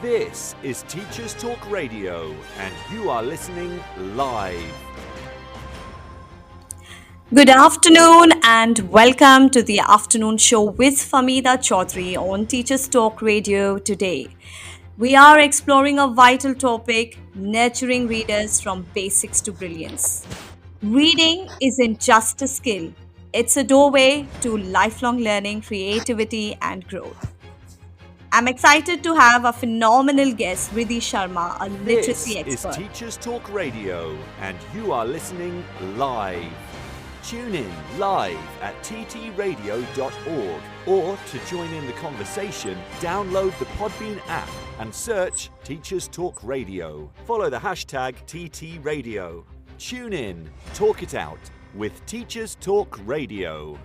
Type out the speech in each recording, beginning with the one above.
This is Teachers Talk Radio, and you are listening live. Good afternoon and welcome to the afternoon show with Famida Choudhary on Teachers Talk Radio today. We are exploring a vital topic, nurturing readers from basics to brilliance. Reading isn't just a skill, it's a doorway to lifelong learning, creativity, and growth. I'm excited to have a phenomenal guest, Riddhi Sharma, a literacy This is expert. Teachers Talk Radio, and you are listening live. Tune in live at ttradio.org, or to join in the conversation, download the Podbean app and search Teachers Talk Radio. Follow the hashtag TTRadio. Tune in, talk it out with Teachers Talk Radio.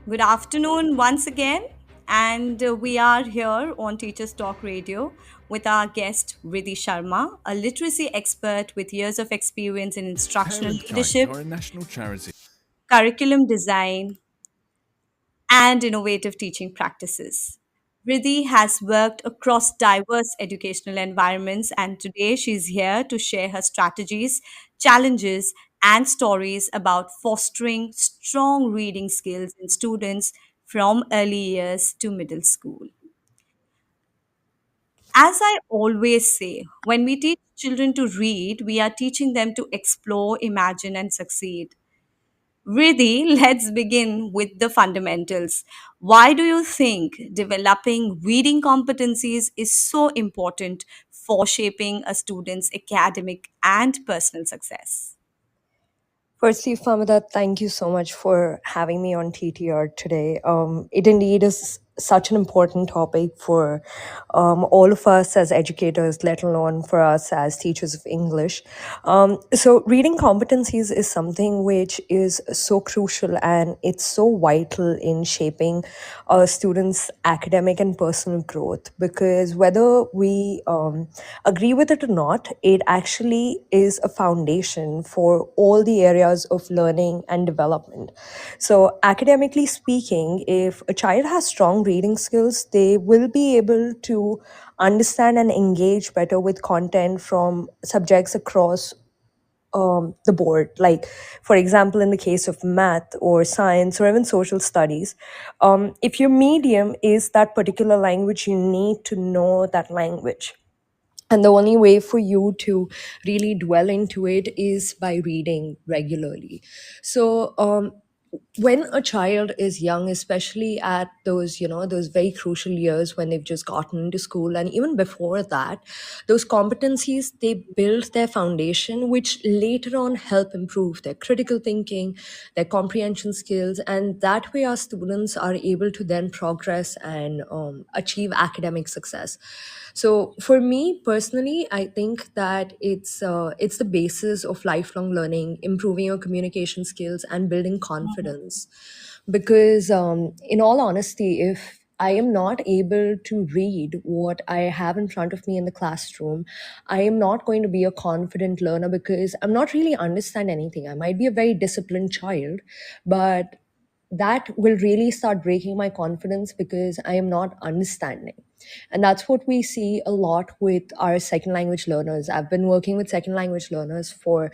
Good afternoon once again, and we are here on Teachers Talk Radio with our guest Riddhi Sharma, a literacy expert with years of experience in instructional Parent Guide leadership, are a national charity. curriculum design, and innovative teaching practices. Riddhi has worked across diverse educational environments, and today she's here to share her strategies, challenges, and stories about fostering strong reading skills in students from early years to middle school. As I always say, when we teach children to read, we are teaching them to explore, imagine, and succeed. Riddhi, let's begin with the fundamentals. Why do you think developing reading competencies is so important for shaping a student's academic and personal success? Firstly, Famida, thank you so much for having me on TTR today. It indeed is such an important topic for all of us as educators, let alone for us as teachers of English. So, reading competencies is something which is so crucial and it's so vital in shaping a student's academic and personal growth because whether we agree with it or not, it actually is a foundation for all the areas of learning and development. So, academically speaking, if a child has strong reading skills, they will be able to understand and engage better with content from subjects across the board. Like, for example, in the case of math or science or even social studies, if your medium is that particular language, you need to know that language. And the only way for you to really dwell into it is by reading regularly. So, when a child is young, especially at those, those very crucial years when they've just gotten into school, and even before that, those competencies, they build their foundation, which later on help improve their critical thinking, their comprehension skills, and that way our students are able to then progress and achieve academic success. So for me personally, I think that it's the basis of lifelong learning, improving your communication skills, and building confidence. Because in all honesty, if I am not able to read what I have in front of me in the classroom, I am not going to be a confident learner because I'm not really understand anything. I might be a very disciplined child, but that will really start breaking my confidence because I am not understanding. And that's what we see a lot with our second language learners. I've been working with second language learners for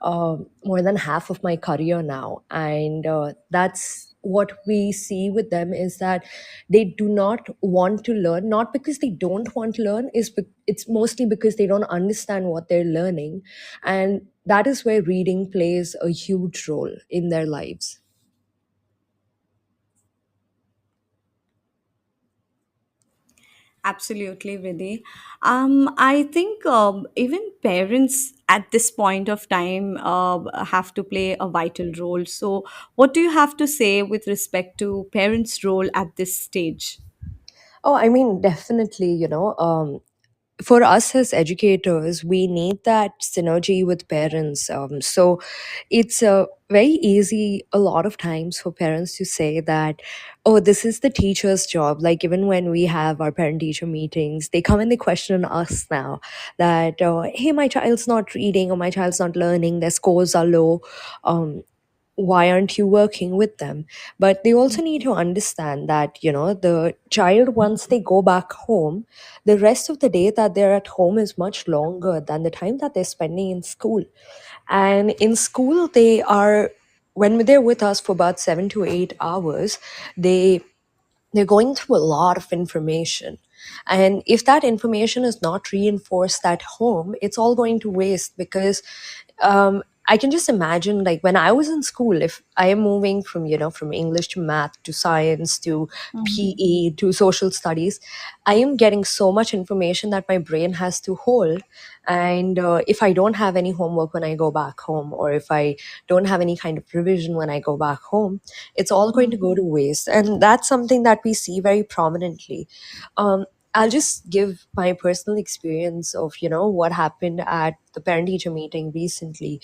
more than half of my career now. And that's what we see with them is that they do not want to learn, not because they don't want to learn, it's mostly because they don't understand what they're learning. And that is where reading plays a huge role in their lives. Absolutely, Vidhi. I think even parents at this point of time have to play a vital role. So, what do you have to say with respect to parents' role at this stage? Oh, I mean, definitely, for us as educators, we need that synergy with parents. So it's very easy a lot of times for parents to say that, oh, this is the teacher's job. Like, even when we have our parent teacher meetings, they come and they question us now that, hey, my child's not reading or my child's not learning, their scores are low. why aren't you working with them? But they also need to understand that, the child, once they go back home, the rest of the day that they're at home is much longer than the time that they're spending in school. And in school, when they're with us for about 7 to 8 hours, they they're going through a lot of information. And if that information is not reinforced at home, it's all going to waste, because I can just imagine, like, when I was in school, if I am moving from, from English to math to science to PE to social studies, I am getting so much information that my brain has to hold. And if I don't have any homework when I go back home, or if I don't have any kind of revision when I go back home, it's all going to go to waste. And that's something that we see very prominently. Um, I'll just give my personal experience of, what happened at the parent teacher meeting recently.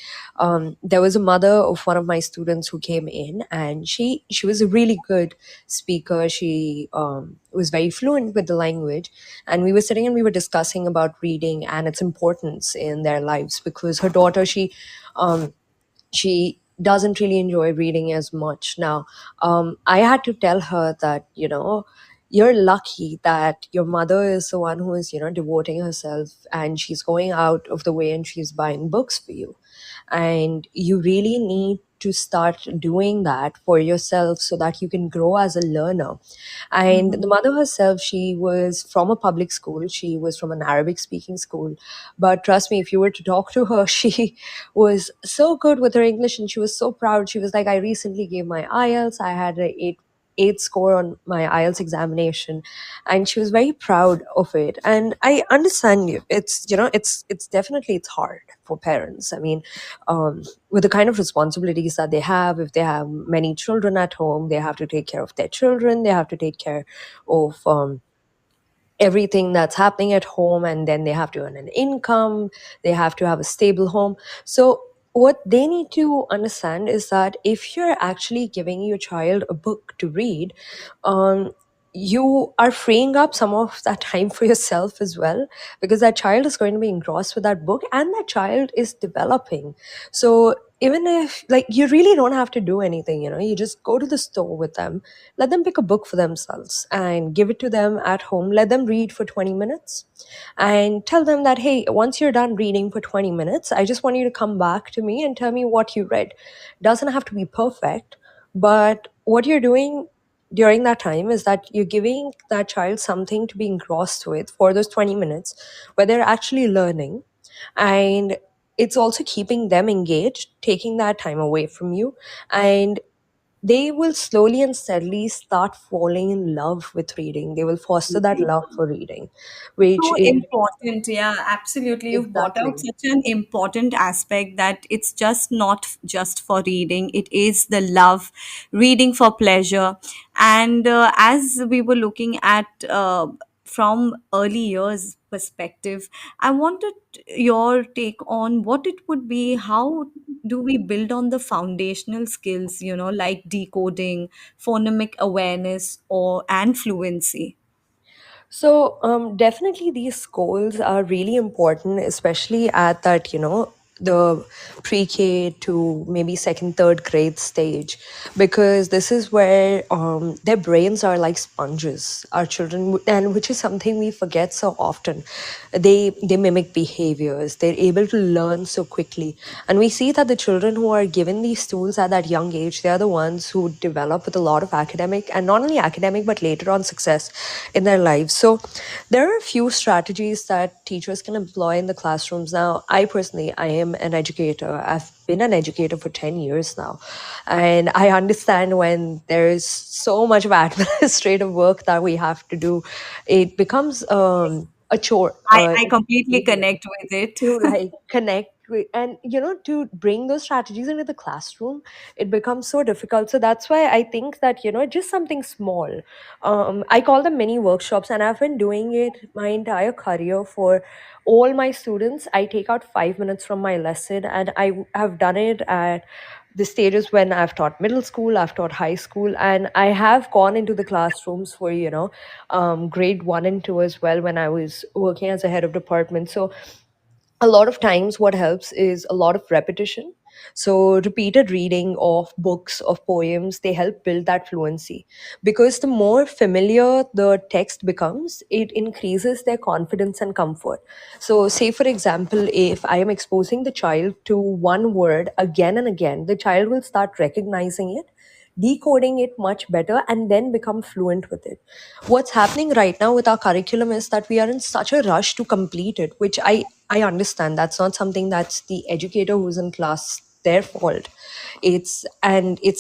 There was a mother of one of my students who came in, and she was a really good speaker. She was very fluent with the language, and we were sitting and we were discussing about reading and its importance in their lives, because her daughter, um, she doesn't really enjoy reading as much now. I had to tell her that, you're lucky that your mother is the one who is, devoting herself, and she's going out of the way and she's buying books for you. And you really need to start doing that for yourself so that you can grow as a learner. And the mother herself, she was from a public school, she was from an Arabic speaking school. But trust me, if you were to talk to her, she was so good with her English, and she was so proud. She was like, I recently gave my IELTS, I had a eight score on my IELTS examination, and she was very proud of it. And I understand you. It's definitely, it's hard for parents. I mean, with the kind of responsibilities that they have, if they have many children at home, they have to take care of their children, they have to take care of everything that's happening at home, and then they have to earn an income, they have to have a stable home. So what they need to understand is that if you're actually giving your child a book to read, um, you are freeing up some of that time for yourself as well, because that child is going to be engrossed with that book, and that child is developing. So even if, like, you really don't have to do anything, you just go to the store with them, let them pick a book for themselves and give it to them at home, let them read for 20 minutes, and tell them that, hey, once you're done reading for 20 minutes, I just want you to come back to me and tell me what you read. Doesn't have to be perfect, but what you're doing during that time is that you're giving that child something to be engrossed with for those 20 minutes, where they're actually learning. And it's also keeping them engaged, taking that time away from you. And they will slowly and steadily start falling in love with reading. They will foster that love for reading, which So is important. Yeah, absolutely. You've brought out exactly. such an important aspect that it's just not just for reading, it is the love, reading for pleasure. And as we were looking at from early years perspective, I wanted your take on what it would be. How do we build on the foundational skills, like decoding, phonemic awareness, or and fluency? So, definitely these goals are really important, especially at that, the pre-K to maybe second, third grade stage, because this is where their brains are like sponges. Our children, and which is something we forget so often. They mimic behaviors. They're able to learn so quickly, and we see that the children who are given these tools at that young age, they are the ones who develop with a lot of academic, and not only academic but later on success in their lives. So there are a few strategies that teachers can employ in the classrooms. Now, I personally, I am an educator. I've been an educator for 10 years now, and I understand when there is so much of administrative work that we have to do, it becomes a chore. I completely connect with it. To like connect with, and to bring those strategies into the classroom, it becomes so difficult. So that's why I think that, just something small, I call them mini workshops, and I've been doing it my entire career for all my students. I take out 5 minutes from my lesson, and have done it at the stages when I've taught middle school, I've taught high school, and I have gone into the classrooms for, grade 1 and 2 as well, when I was working as a head of department. So a lot of times what helps is a lot of repetition. So repeated reading of books, of poems, they help build that fluency, because the more familiar the text becomes, it increases their confidence and comfort. So say for example, if I am exposing the child to one word again and again, the child will start recognizing it, decoding it much better, and then become fluent with it. What's happening right now with our curriculum is that we are in such a rush to complete it, which I understand. That's not something that's the educator who's in class their fault. It's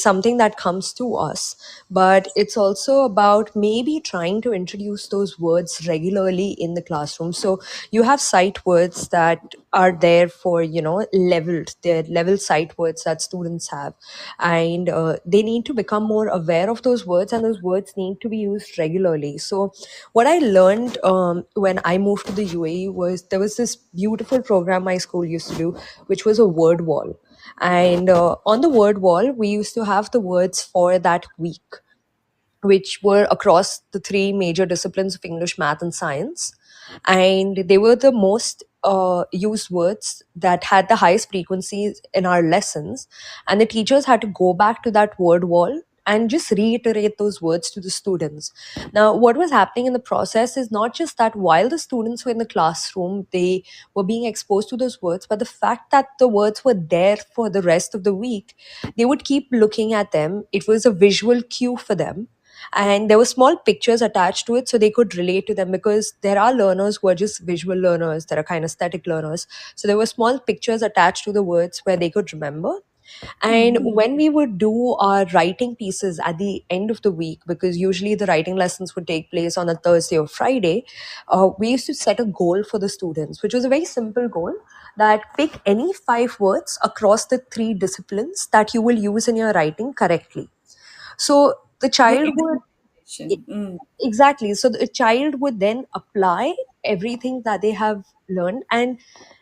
something that comes to us, but it's also about maybe trying to introduce those words regularly in the classroom. So you have sight words that are there for, leveled, they're level sight words that students have, and they need to become more aware of those words, and those words need to be used regularly. So what I learned when I moved to the UAE was there was this beautiful program my school used to do, which was a word wall. And on the word wall, we used to have the words for that week, which were across the three major disciplines of English, math, and science. And they were the most used words that had the highest frequencies in our lessons. And the teachers had to go back to that word wall and just reiterate those words to the students. Now, what was happening in the process is not just that while the students were in the classroom, they were being exposed to those words, but the fact that the words were there for the rest of the week, they would keep looking at them. It was a visual cue for them, and there were small pictures attached to it so they could relate to them, because there are learners who are just visual learners, there are kinesthetic learners. So there were small pictures attached to the words where they could remember. And when we would do our writing pieces at the end of the week, because usually the writing lessons would take place on a Thursday or Friday, we used to set a goal for the students, which was a very simple goal, that pick any 5 words across the three disciplines that you will use in your writing correctly. So the Very child good would motivation. exactly. So the child would then apply everything that they have learned, and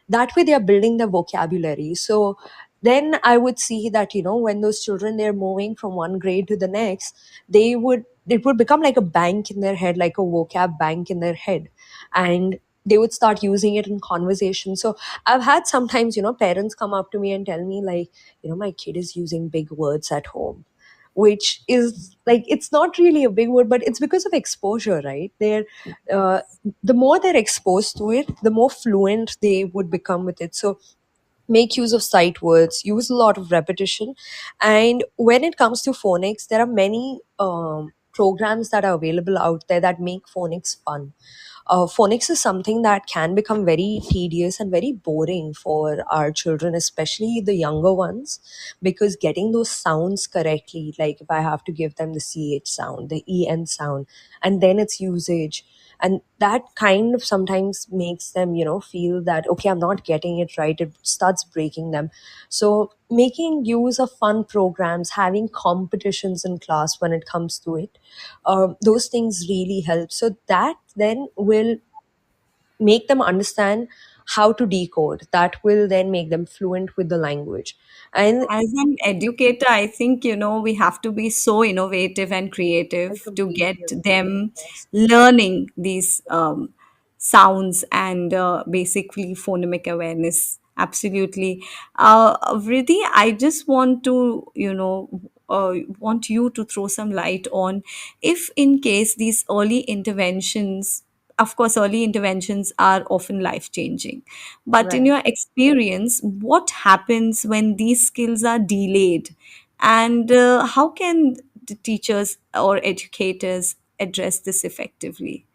that way they are building their vocabulary. So then I would see that, when those children, they're moving from one grade to the next, it would become like a bank in their head, like a vocab bank in their head. And they would start using it in conversation. So I've had sometimes, parents come up to me and tell me, like, my kid is using big words at home, which is like, it's not really a big word, but it's because of exposure, right? Uh, the more they're exposed to it, the more fluent they would become with it. So make use of sight words, use a lot of repetition. And when it comes to phonics, there are many programs that are available out there that make phonics fun. Phonics is something that can become very tedious and very boring for our children, especially the younger ones, because getting those sounds correctly, like if I have to give them the CH sound, the EN sound, and then its usage, and that kind of sometimes makes them, feel that, okay, I'm not getting it right. It starts breaking them. So making use of fun programs, having competitions in class when it comes to it, those things really help. So that then will make them understand how to decode. That will then make them fluent with the language. And As an educator, I think, we have to be so innovative and I creative to get completely agree. them Yes. learning these sounds and basically phonemic awareness. Absolutely. Vriddhi, I just want to, want you to throw some light on if, in case, these early interventions, of course, early interventions are often life changing. But in Right. your experience, what happens when these skills are delayed? And how can the teachers or educators address this effectively?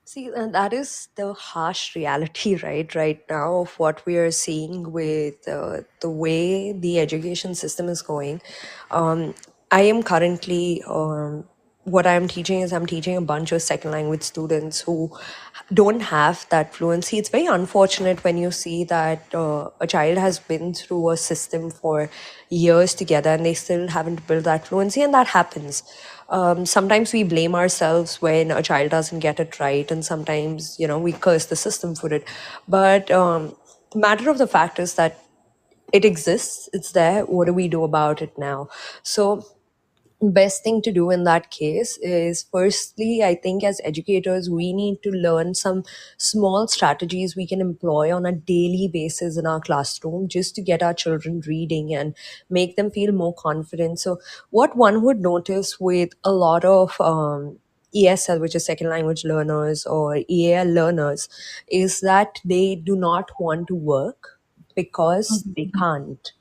See, and that is the harsh reality, right now, of what we are seeing with the way the education system is going. Um, I am currently, what I'm teaching is I'm teaching a bunch of second language students who don't have that fluency. It's very unfortunate when you see that a child has been through a system for years together and they still haven't built that fluency, and that happens. Sometimes we blame ourselves when a child doesn't get it right, and sometimes, we curse the system for it. But matter of the fact is that it exists, it's there. What do we do about it now? So best thing to do in that case is, firstly, I think as educators we need to learn some small strategies we can employ on a daily basis in our classroom, just to get our children reading and make them feel more confident. So what one would notice with a lot of ESL, which is second language learners, or EAL learners, is that they do not want to work because they can't.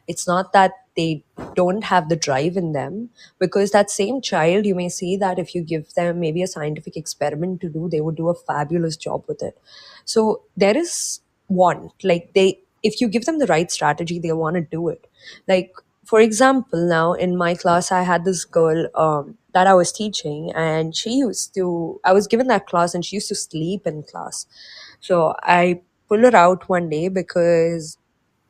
It's not that they don't have the drive in them, because that same child, you may see that if you give them maybe a scientific experiment to do, they would do a fabulous job with it. So there is want, like, they, if you give them the right strategy, they want to do it. Like, for example, now in my class I had this girl that I was teaching, and I was given that class, and she used to sleep in class. So I pull her out one day because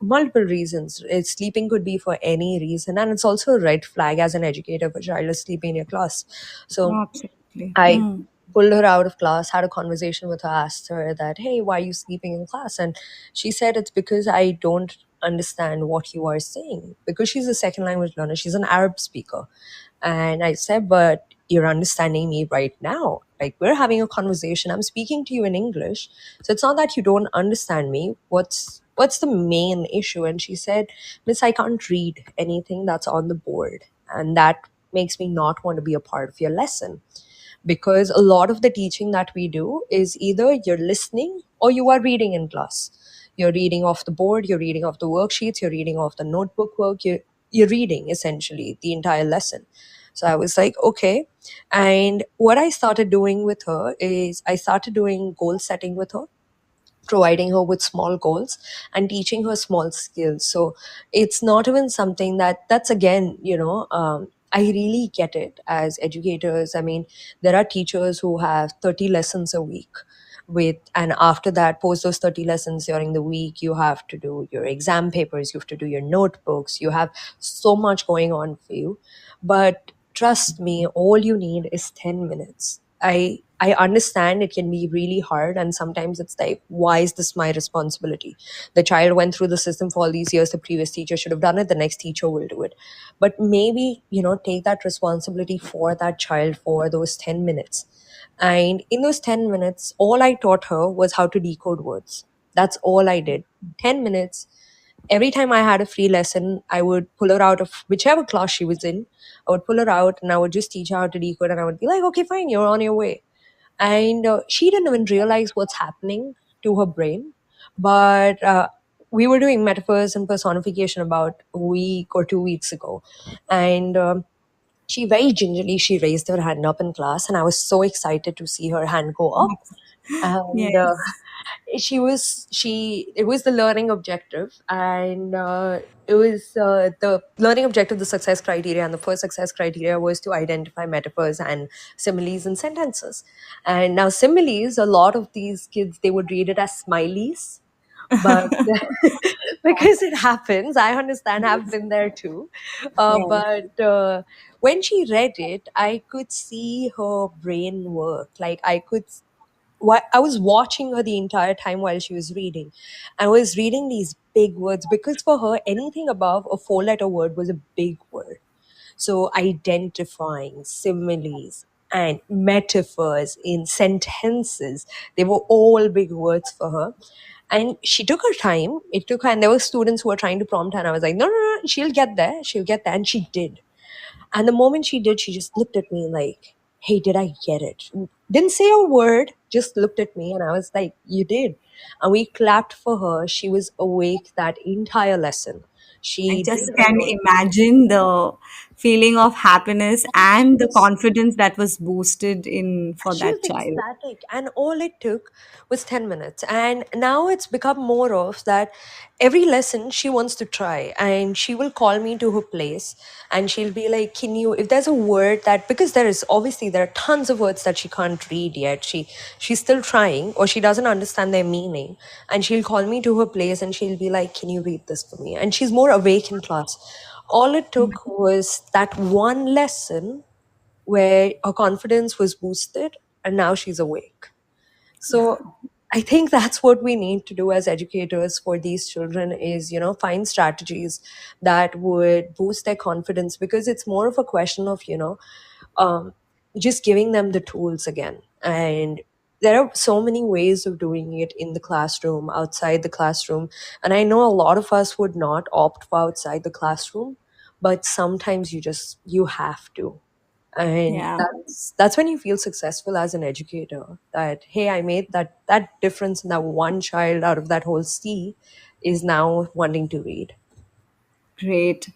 multiple reasons. Sleeping could be for any reason, and it's also a red flag as an educator if a child is sleeping in your class. So Absolutely. I pulled her out of class, had a conversation with her, asked her that, hey, why are you sleeping in class? And she said, it's because I don't understand what you are saying. Because she's a second language learner, she's an Arab speaker. And I said, but you're understanding me right now. Like, we're having a conversation. I'm speaking to you in English. So it's not that you don't understand me. What's the main issue? And she said, Miss, I can't read anything that's on the board. And that makes me not want to be a part of your lesson, because a lot of the teaching that we do is either you're listening or you are reading in class. You're reading off the board, you're reading off the worksheets, you're reading off the notebook work, you're reading essentially the entire lesson. So I was like, okay. And what I started doing with her is I started doing goal setting with her, providing her with small goals and teaching her small skills. So it's not even something that's again, I really get it as educators. I mean, there are teachers who have 30 lessons a week with, and after that, post those 30 lessons during the week, you have to do your exam papers, you have to do your notebooks, you have so much going on for you. But trust me, all you need is 10 minutes. I understand it can be really hard, and sometimes it's like, why is this my responsibility? The child went through the system for all these years, the previous teacher should have done it, the next teacher will do it. But maybe, take that responsibility for that child for those 10 minutes. And in those 10 minutes, all I taught her was how to decode words. That's all I did. 10 minutes. Every time I had a free lesson, I would pull her out of whichever class she was in. I would pull her out and I would just teach her how to decode, and I would be like, okay, fine, you're on your way. And she didn't even realize what's happening to her brain. But we were doing metaphors and personification about a week or 2 weeks ago. And she very gingerly, she raised her hand up in class, and I was so excited to see her hand go up. And Yes. it was the learning objective, and it was the learning objective, the success criteria, and the first success criteria was to identify metaphors and similes in sentences. And now similes, a lot of these kids, they would read it as smileys, but because it happens, I understand, I've been there too. Yes. But when she read it, I could see her brain work. Like, I was watching her the entire time while she was reading. I was reading these big words because for her, anything above a four-letter word was a big word. So identifying similes and metaphors in sentences, they were all big words for her. And she took her time. It took her, and there were students who were trying to prompt her, and I was like, no, no, no, she'll get there. She'll get there. And she did. And the moment she did, she just looked at me like, hey, did I get it? Didn't say a word, just looked at me. And I was like, you did. And we clapped for her. She was awake that entire lesson. I She did just her can notes. imagine the feeling of happiness She and the was confidence that was boosted in for She was that child. ecstatic, and all it took was 10 minutes. And now it's become more of that every lesson she wants to try, and she will call me to her place, and she'll be like, can you, if there's a word that, because there are tons of words that she can't read yet, she's still trying, or she doesn't understand their meaning, and she'll call me to her place and she'll be like, can you read this for me? And she's more awake in class. All it took was that one lesson where her confidence was boosted, and now she's awake. So I think that's what we need to do as educators for these children is, find strategies that would boost their confidence, because it's more of a question of, um, just giving them the tools again. And there are so many ways of doing it in the classroom, outside the classroom. And I know a lot of us would not opt for outside the classroom, but sometimes you have to. And Yeah. that's when you feel successful as an educator, that hey, I made that difference in that one child out of that whole sea is now wanting to read. Great.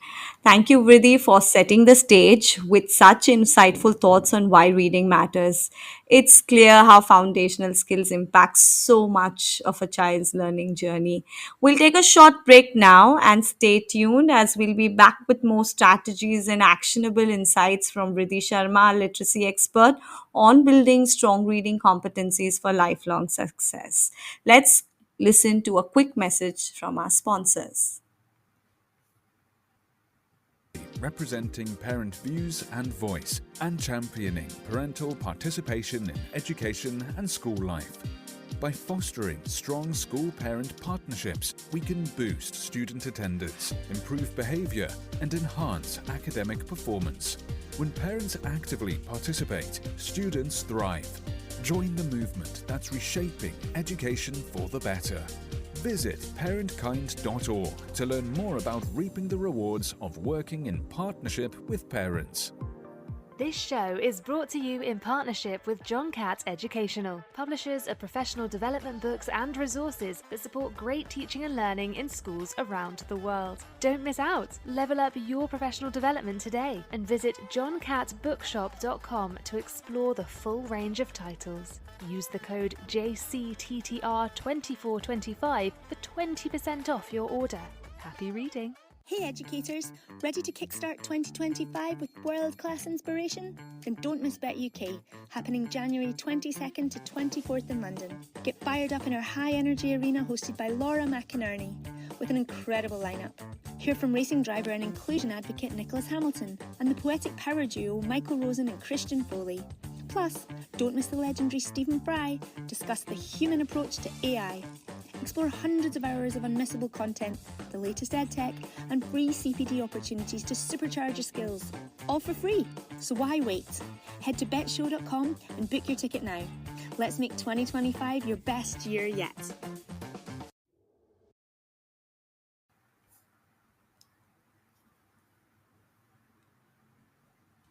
Thank you, Vriddhi, for setting the stage with such insightful thoughts on why reading matters. It's clear how foundational skills impact so much of a child's learning journey. We'll take a short break now and stay tuned as we'll be back with more strategies and actionable insights from Vriddhi Sharma, a literacy expert, on building strong reading competencies for lifelong success. Let's listen to a quick message from our sponsors. Representing parent views and voice, and championing parental participation in education and school life. By fostering strong school-parent partnerships, we can boost student attendance, improve behaviour, and enhance academic performance. When parents actively participate, students thrive. Join the movement that's reshaping education for the better. Visit parentkind.org to learn more about reaping the rewards of working in partnership with parents. This show is brought to you in partnership with John Catt Educational, publishers of professional development books and resources that support great teaching and learning in schools around the world. Don't miss out. Level up your professional development today and visit johncattbookshop.com to explore the full range of titles. Use the code JCTTR2425 for 20% off your order. Happy reading! Hey educators, ready to kickstart 2025 with world-class inspiration? Then don't miss Bet UK, happening January 22nd to 24th in London. Get fired up in our high-energy arena hosted by Laura McInerney, with an incredible lineup. Hear from racing driver and inclusion advocate Nicholas Hamilton, and the poetic power duo Michael Rosen and Christian Foley. Plus, don't miss the legendary Stephen Fry discuss the human approach to AI. Explore hundreds of hours of unmissable content, the latest ed tech, and free CPD opportunities to supercharge your skills. All for free, so why wait? Head to betshow.com and book your ticket now. Let's make 2025 your best year yet.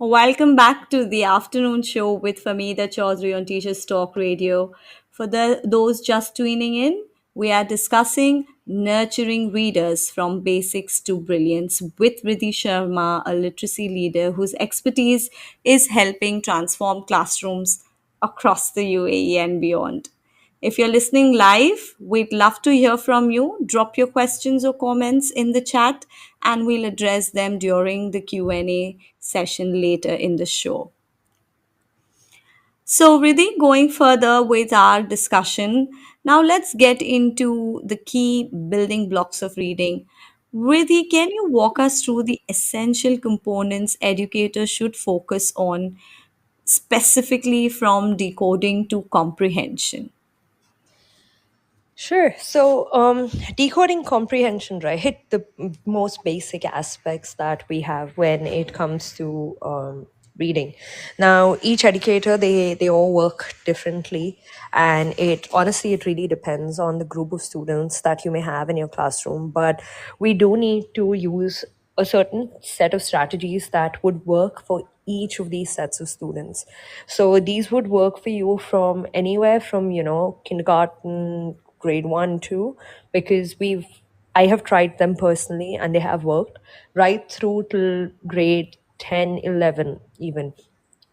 Welcome back to the afternoon show with Famida Choudhary on Teachers Talk Radio. For those just tuning in, we are discussing nurturing readers from basics to brilliance with Riddhi Sharma, a literacy leader whose expertise is helping transform classrooms across the UAE and beyond. If you're listening live, we'd love to hear from you. Drop your questions or comments in the chat and we'll address them during the Q&A session later in the show. So, Riddhi, going further with our discussion, now let's get into the key building blocks of reading. Riddhi, can you walk us through the essential components educators should focus on, specifically from decoding to comprehension? Sure. So, decoding comprehension, right? The most basic aspects that we have when it comes to reading. Now, each educator, they all work differently, and it really depends on the group of students that you may have in your classroom. But we do need to use a certain set of strategies that would work for each of these sets of students. So these would work for you from anywhere from, kindergarten, grade 1, 2, because I have tried them personally and they have worked right through till grade 10, 11 even.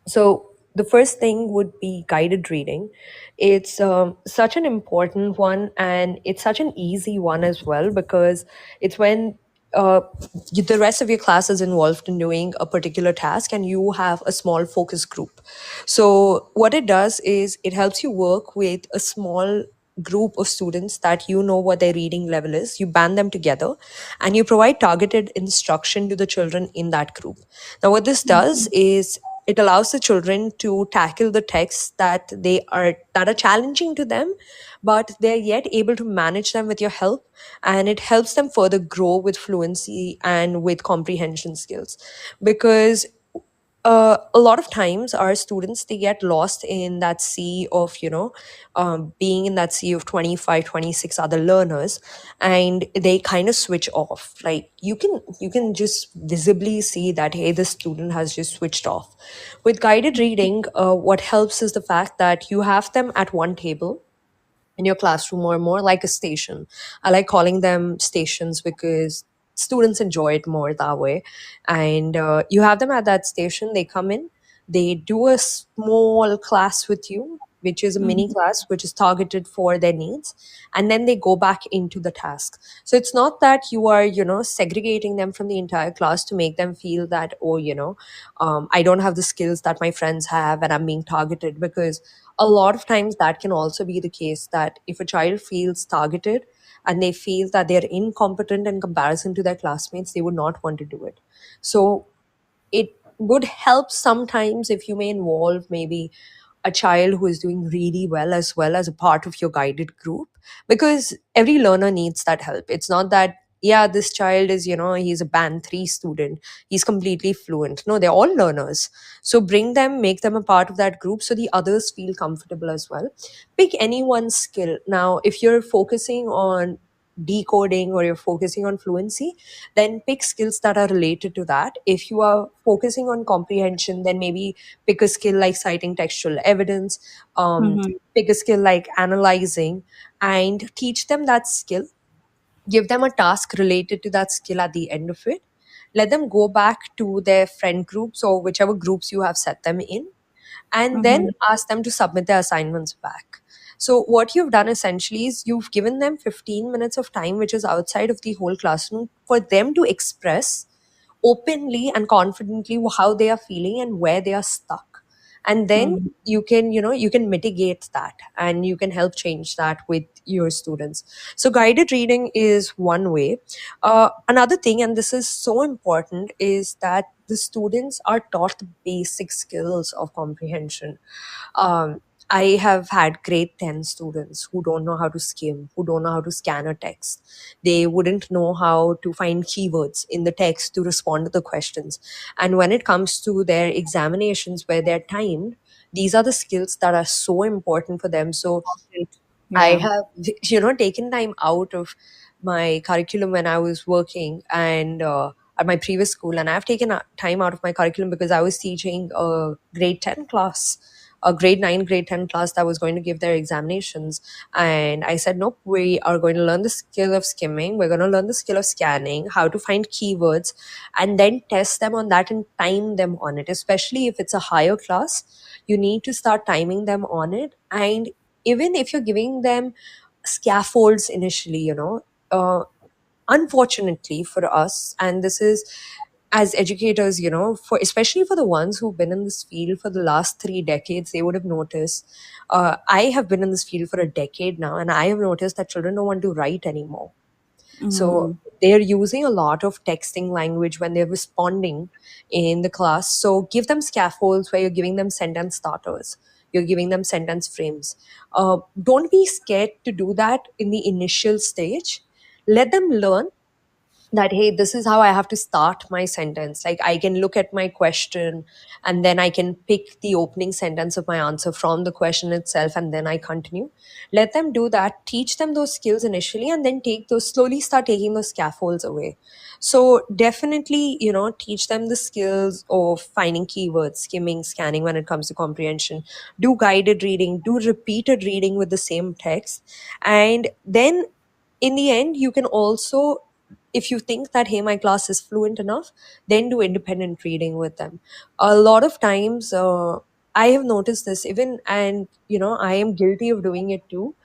So the first thing would be guided reading. It's such an important one, and it's such an easy one as well, because it's when the rest of your class is involved in doing a particular task and you have a small focus group. So what it does is it helps you work with a small group of students that you know what their reading level is. You band them together and you provide targeted instruction to the children in that group. Now what this does is it allows the children to tackle the texts that are challenging to them, but they're yet able to manage them with your help, and it helps them further grow with fluency and with comprehension skills. Because a lot of times our students, they get lost in that sea of, being in that sea of 25, 26 other learners, and they kind of switch off. Like, you can just visibly see that, hey, this student has just switched off. With guided reading, what helps is the fact that you have them at one table in your classroom, or more like a station. I like calling them stations because students enjoy it more that way. And you have them at that station, they come in, they do a small class with you, which is a mini Mhm. class, which is targeted for their needs. And then they go back into the task. So it's not that you are, segregating them from the entire class to make them feel that, oh, I don't have the skills that my friends have and I'm being targeted. Because a lot of times that can also be the case, that if a child feels targeted and they feel that they're incompetent in comparison to their classmates, they would not want to do it. So it would help sometimes if you may involve maybe a child who is doing really well as a part of your guided group, because every learner needs that help. It's not that, yeah, this child is, he's a band 3 student, he's completely fluent. No, they're all learners. So bring them, make them a part of that group so the others feel comfortable as well. Pick any one skill. Now, if you're focusing on decoding or you're focusing on fluency, then pick skills that are related to that. If you are focusing on comprehension, then maybe pick a skill like citing textual evidence, Mhm. pick a skill like analyzing, and teach them that skill. Give them a task related to that skill at the end of it. Let them go back to their friend groups or whichever groups you have set them in, and then Mhm. ask them to submit their assignments back. So, what you've done essentially is you've given them 15 minutes of time, which is outside of the whole classroom, for them to express openly and confidently how they are feeling and where they are stuck. And then Mhm. you can mitigate that and you can help change that with your students. So guided reading is one way. Another thing, and this is so important, is that the students are taught the basic skills of comprehension. um, I have had grade 10 students who don't know how to skim, who don't know how to scan a text. They wouldn't know how to find keywords in the text to respond to the questions. And when it comes to their examinations where they're timed, these are the skills that are so important for them. So Great. I Yeah. have, taken time out of my curriculum when I was working and at my previous school, and I've taken time out of my curriculum because I was teaching a grade 10 class, a grade 9, grade 10 class that was going to give their examinations. And I said, nope, we are going to learn the skill of skimming, we're going to learn the skill of scanning, how to find keywords, and then test them on that and time them on it. Especially if it's a higher class, you need to start timing them on it. And even if you're giving them scaffolds initially, unfortunately for us, and this is as educators, for especially for the ones who've been in this field for the last 3 decades, they would have noticed. I have been in this field for a decade now, and I have noticed that children don't want to write anymore. So Mhm. they're using a lot of texting language when they're responding in the class. So give them scaffolds where you're giving them sentence starters. You're giving them sentence frames. Don't be scared to do that in the initial stage. Let them learn that, hey, this is how I have to start my sentence. Like, I can look at my question and then I can pick the opening sentence of my answer from the question itself, and then I continue. Let them do that, teach them those skills initially, and then take those, slowly start taking those scaffolds away. So definitely, teach them the skills of finding keywords, skimming, scanning when it comes to comprehension. Do guided reading, do repeated reading with the same text. And then in the end, you can also, if you think that, hey, my class is fluent enough, then do independent reading with them. A lot of times, I have noticed this even, and I am guilty of doing it too.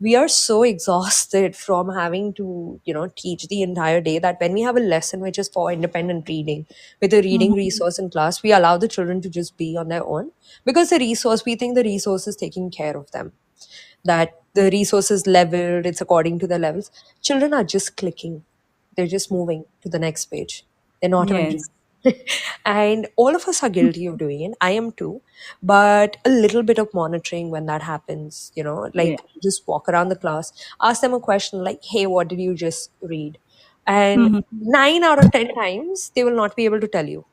We are so exhausted from having to teach the entire day, that when we have a lesson which is for independent reading with a reading Mhm. resource in class, we allow the children to just be on their own, because we think the resource is taking care of them, that the resource is leveled, it's according to the levels. Children are just clicking, they're just moving to the next page, they're not even Yes. reading. And all of us are guilty of doing it. I am too. But a little bit of monitoring when that happens, Yeah. like just walk around the class, ask them a question like, hey, what did you just read? And Mhm. 9 out of 10 times, they will not be able to tell you.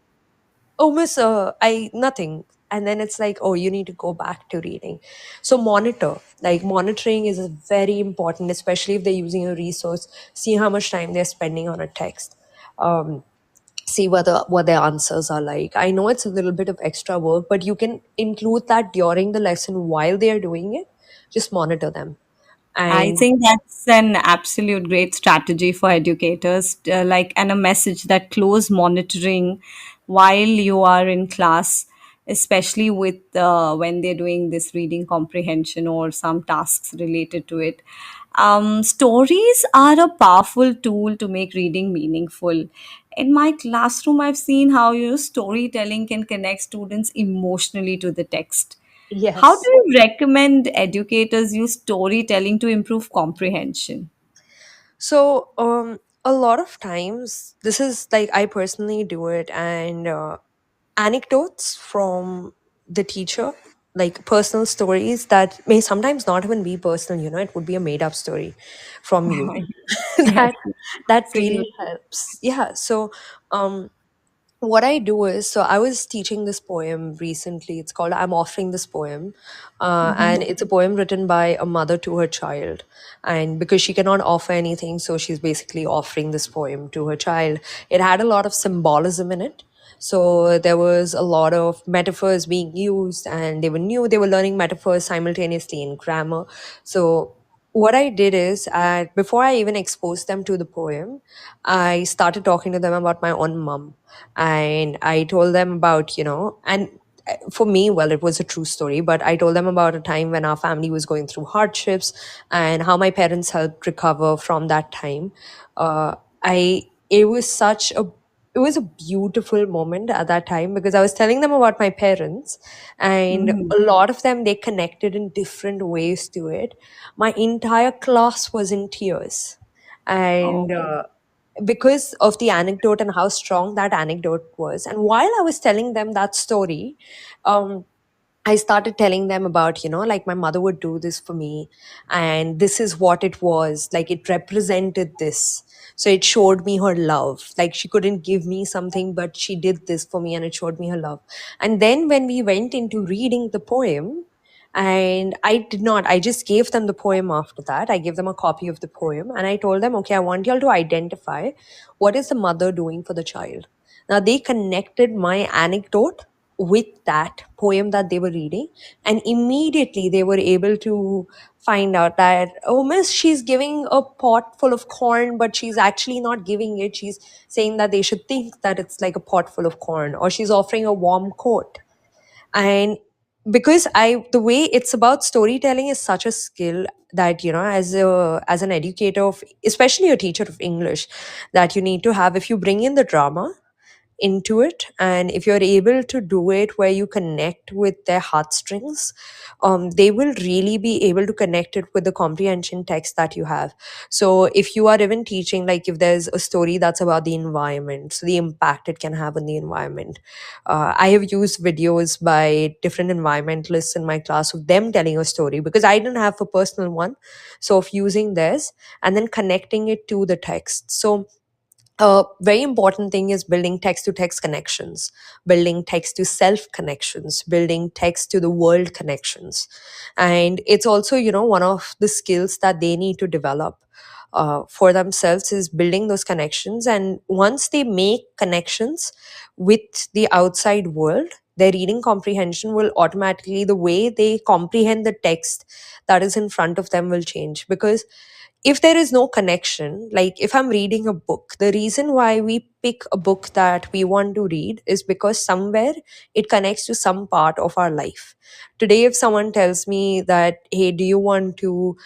Oh, miss, nothing. And then it's like, oh, you need to go back to reading. So monitor, like monitoring is very important, especially if they're using a resource. See how much time they're spending on a text. Um, See what their answers are like. I know it's a little bit of extra work, but you can include that during the lesson while they are doing it. Just monitor them. I And think that's an absolute great strategy for educators, and a message that close monitoring while you are in class, especially with when they're doing this reading comprehension or some tasks related to it. Stories are a powerful tool to make reading meaningful. In my classroom, I've seen how storytelling can connect students emotionally to the text. How do yes. you recommend educators use storytelling to improve comprehension? So, a lot of times, this is like I personally do it, and anecdotes from the teacher, like personal stories that may sometimes not even be personal, it would be a made up story from you. Yes, that that same. really helps. Yeah. So, um, what I do is, so I was teaching this poem recently. It's called I'm Offering This Poem. And it's a poem written by a mother to her child. And because she cannot offer anything, so she's basically offering this poem to her child. It had a lot of symbolism in it. So there was a lot of metaphors being used, and they were learning metaphors simultaneously in grammar. So what I did is, before I even exposed them to the poem, I started talking to them about my own mom. And I told them about, and for me, well, it was a true story, but I told them about a time when our family was going through hardships and how my parents helped recover from that time. It was it was a beautiful moment at that time because I was telling them about my parents, and Mhm. a lot of them, they connected in different ways to it. My entire class was in tears. And Oh. because of the anecdote and how strong that anecdote was. And while I was telling them that story, um, I started telling them about, like my mother would do this for me, and this is what it was. Like it represented this. So it showed me her love. Like she couldn't give me something, but she did this for me and it showed me her love. And then when we went into reading the poem, and I just gave them the poem after that. I gave them a copy of the poem and I told them, okay, I want y'all to identify what is the mother doing for the child. Now they connected my anecdote with that poem that they were reading, and immediately they were able to find out that, oh, miss, she's giving a pot full of corn, but she's actually not giving it. She's saying that they should think that it's like a pot full of corn, or she's offering a warm coat. And because the way it's about storytelling is such a skill that, as an educator of, especially a teacher of English, that you need to have, if you bring in the drama into it, and if you're able to do it where you connect with their heartstrings, they will really be able to connect it with the comprehension text that you have. So if you are even teaching, like if there's a story that's about the environment, so the impact it can have on the environment, I have used videos by different environmentalists in my class of them telling a story because I didn't have a personal one. So of using this and then connecting it to the text. So a very important thing is building text to text connections, building text to self connections, building text to the world connections. And it's also, one of the skills that they need to develop for themselves is building those connections. And once they make connections with the outside world, their reading comprehension will automatically, the way they comprehend the text that is in front of them will change. Because if there is no connection, like if I'm reading a book, the reason why we pick a book that we want to read is because somewhere it connects to some part of our life. Today, if someone tells me that, hey, do you want to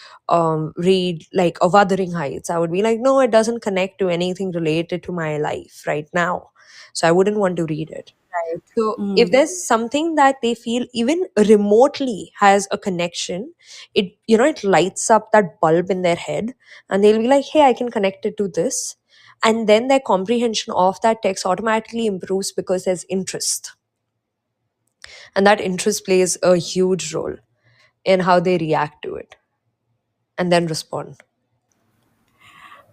read like a Wuthering Heights? I would be like, no, it doesn't connect to anything related to my life right now. So I wouldn't want to read it. Right. So if Mm. there's something that they feel even remotely has a connection, it lights up that bulb in their head, and they'll be like, hey, I can connect it to this. And then their comprehension of that text automatically improves because there's interest. And that interest plays a huge role in how they react to it and then respond.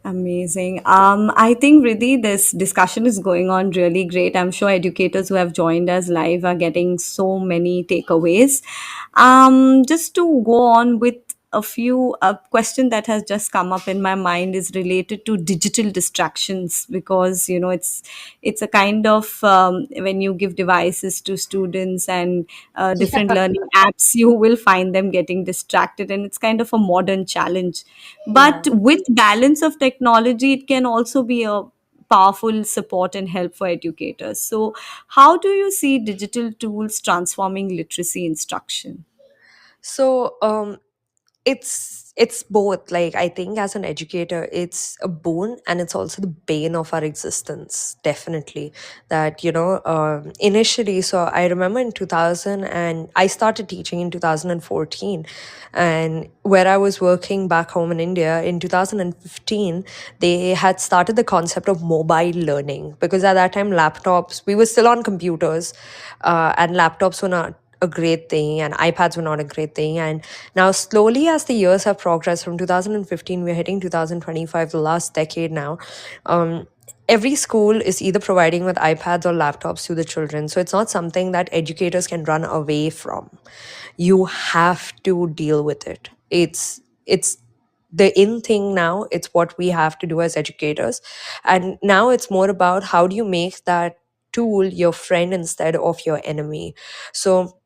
Amazing. I think Riddhi, this discussion is going on really great. I'm sure educators who have joined us live are getting so many takeaways. Just to go on with a few question that has just come up in my mind is related to digital distractions, because it's a kind of when you give devices to students and different Yeah. learning apps, you will find them getting distracted, and it's kind of a modern challenge. But Yeah. with balance of technology, it can also be a powerful support and help for educators. So how do you see digital tools transforming literacy instruction? So it's both. Like, I think as an educator, it's a boon and it's also the bane of our existence, definitely. That, initially, so I remember in 2000, and I started teaching in 2014, and where I was working back home in India in 2015, they had started the concept of mobile learning, because at that time laptops, we were still on computers, and laptops were not a great thing and iPads were not a great thing. And now, slowly, as the years have progressed from 2015, we're hitting 2025, the last decade now. Every school is either providing with iPads or laptops to the children. So it's not something that educators can run away from. You have to deal with it. It's the in thing now. It's what we have to do as educators. And now it's more about how do you make that tool your friend instead of your enemy. So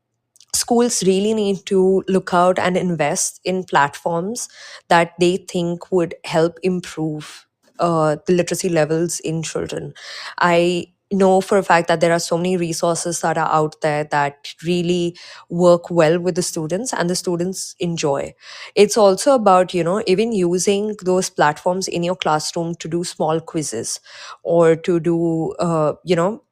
schools really need to look out and invest in platforms that they think would help improve the literacy levels in children. I know for a fact that there are so many resources that are out there that really work well with the students and the students enjoy. It's also about, even using those platforms in your classroom to do small quizzes or to do,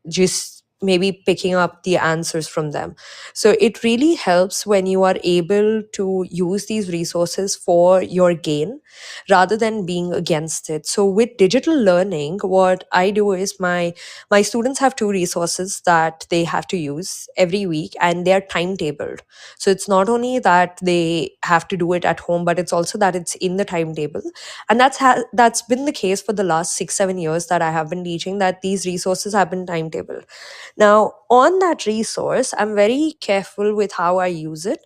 just maybe picking up the answers from them. So it really helps when you are able to use these resources for your gain rather than being against it. So with digital learning, what I do is my students have two resources that they have to use every week, and they're timetabled. So it's not only that they have to do it at home, but it's also that it's in the timetable. And that's been the case for the last 6 7 years that I have been teaching, that these resources have been timetabled. Now, on that resource, I'm very careful with how I use it.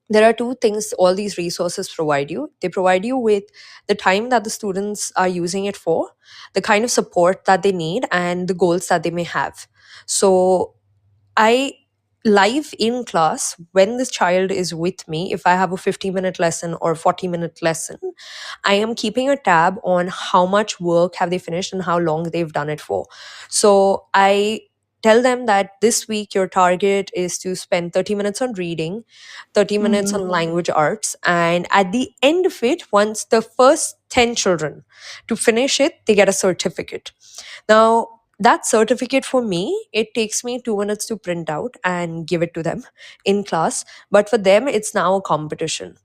There are two things all these resources provide you. They provide you with the time that the students are using it for, the kind of support that they need, and the goals that they may have. So I live in class, when this child is with me, if I have a 50-minute lesson or 40-minute lesson, I am keeping a tab on how much work have they finished and how long they've done it for. So I tell them that this week your target is to spend 30 minutes on reading, 30 minutes on language arts, and at the end of it, once the first 10 children to finish it, they get a certificate. Now, that certificate for me, it takes me 2 minutes to print out and give it to them in class. But for them, it's now a competition.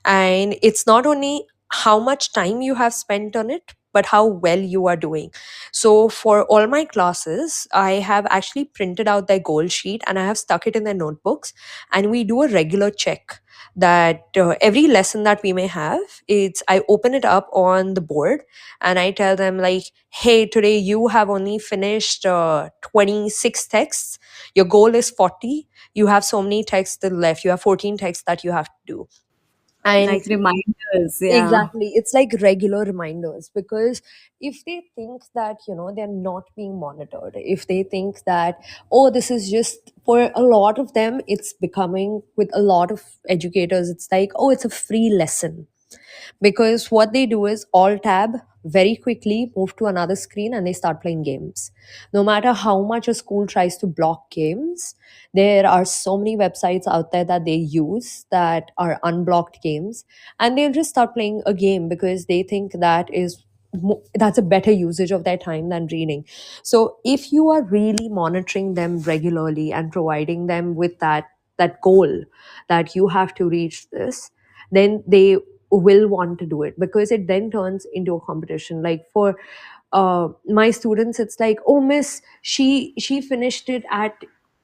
And it's not only how much time you have spent on it, but how well you are doing. So for all my classes, I have actually printed out their goal sheet and I have stuck it in their notebooks. And we do a regular check that every lesson that we may have, it's I open it up on the board and I tell them, like, hey, today you have only finished 26 texts. Your goal is 40. You have so many texts left. You have 14 texts that you have to do. And Like reminders, yeah. exactly, it's like regular reminders, because if they think that, they're not being monitored, if they think that, oh, this is just, for a lot of them, it's becoming, with a lot of educators, it's like, oh, it's a free lesson. Because what they do is alt tab, very quickly move to another screen, and they start playing games. No matter how much a school tries to block games, there are so many websites out there that they use that are unblocked games, and they'll just start playing a game because they think that's a better usage of their time than reading. So if you are really monitoring them regularly and providing them with that goal that you have to reach this, then they will want to do it, because it then turns into a competition. Like, for my students, it's like, oh miss, she finished it at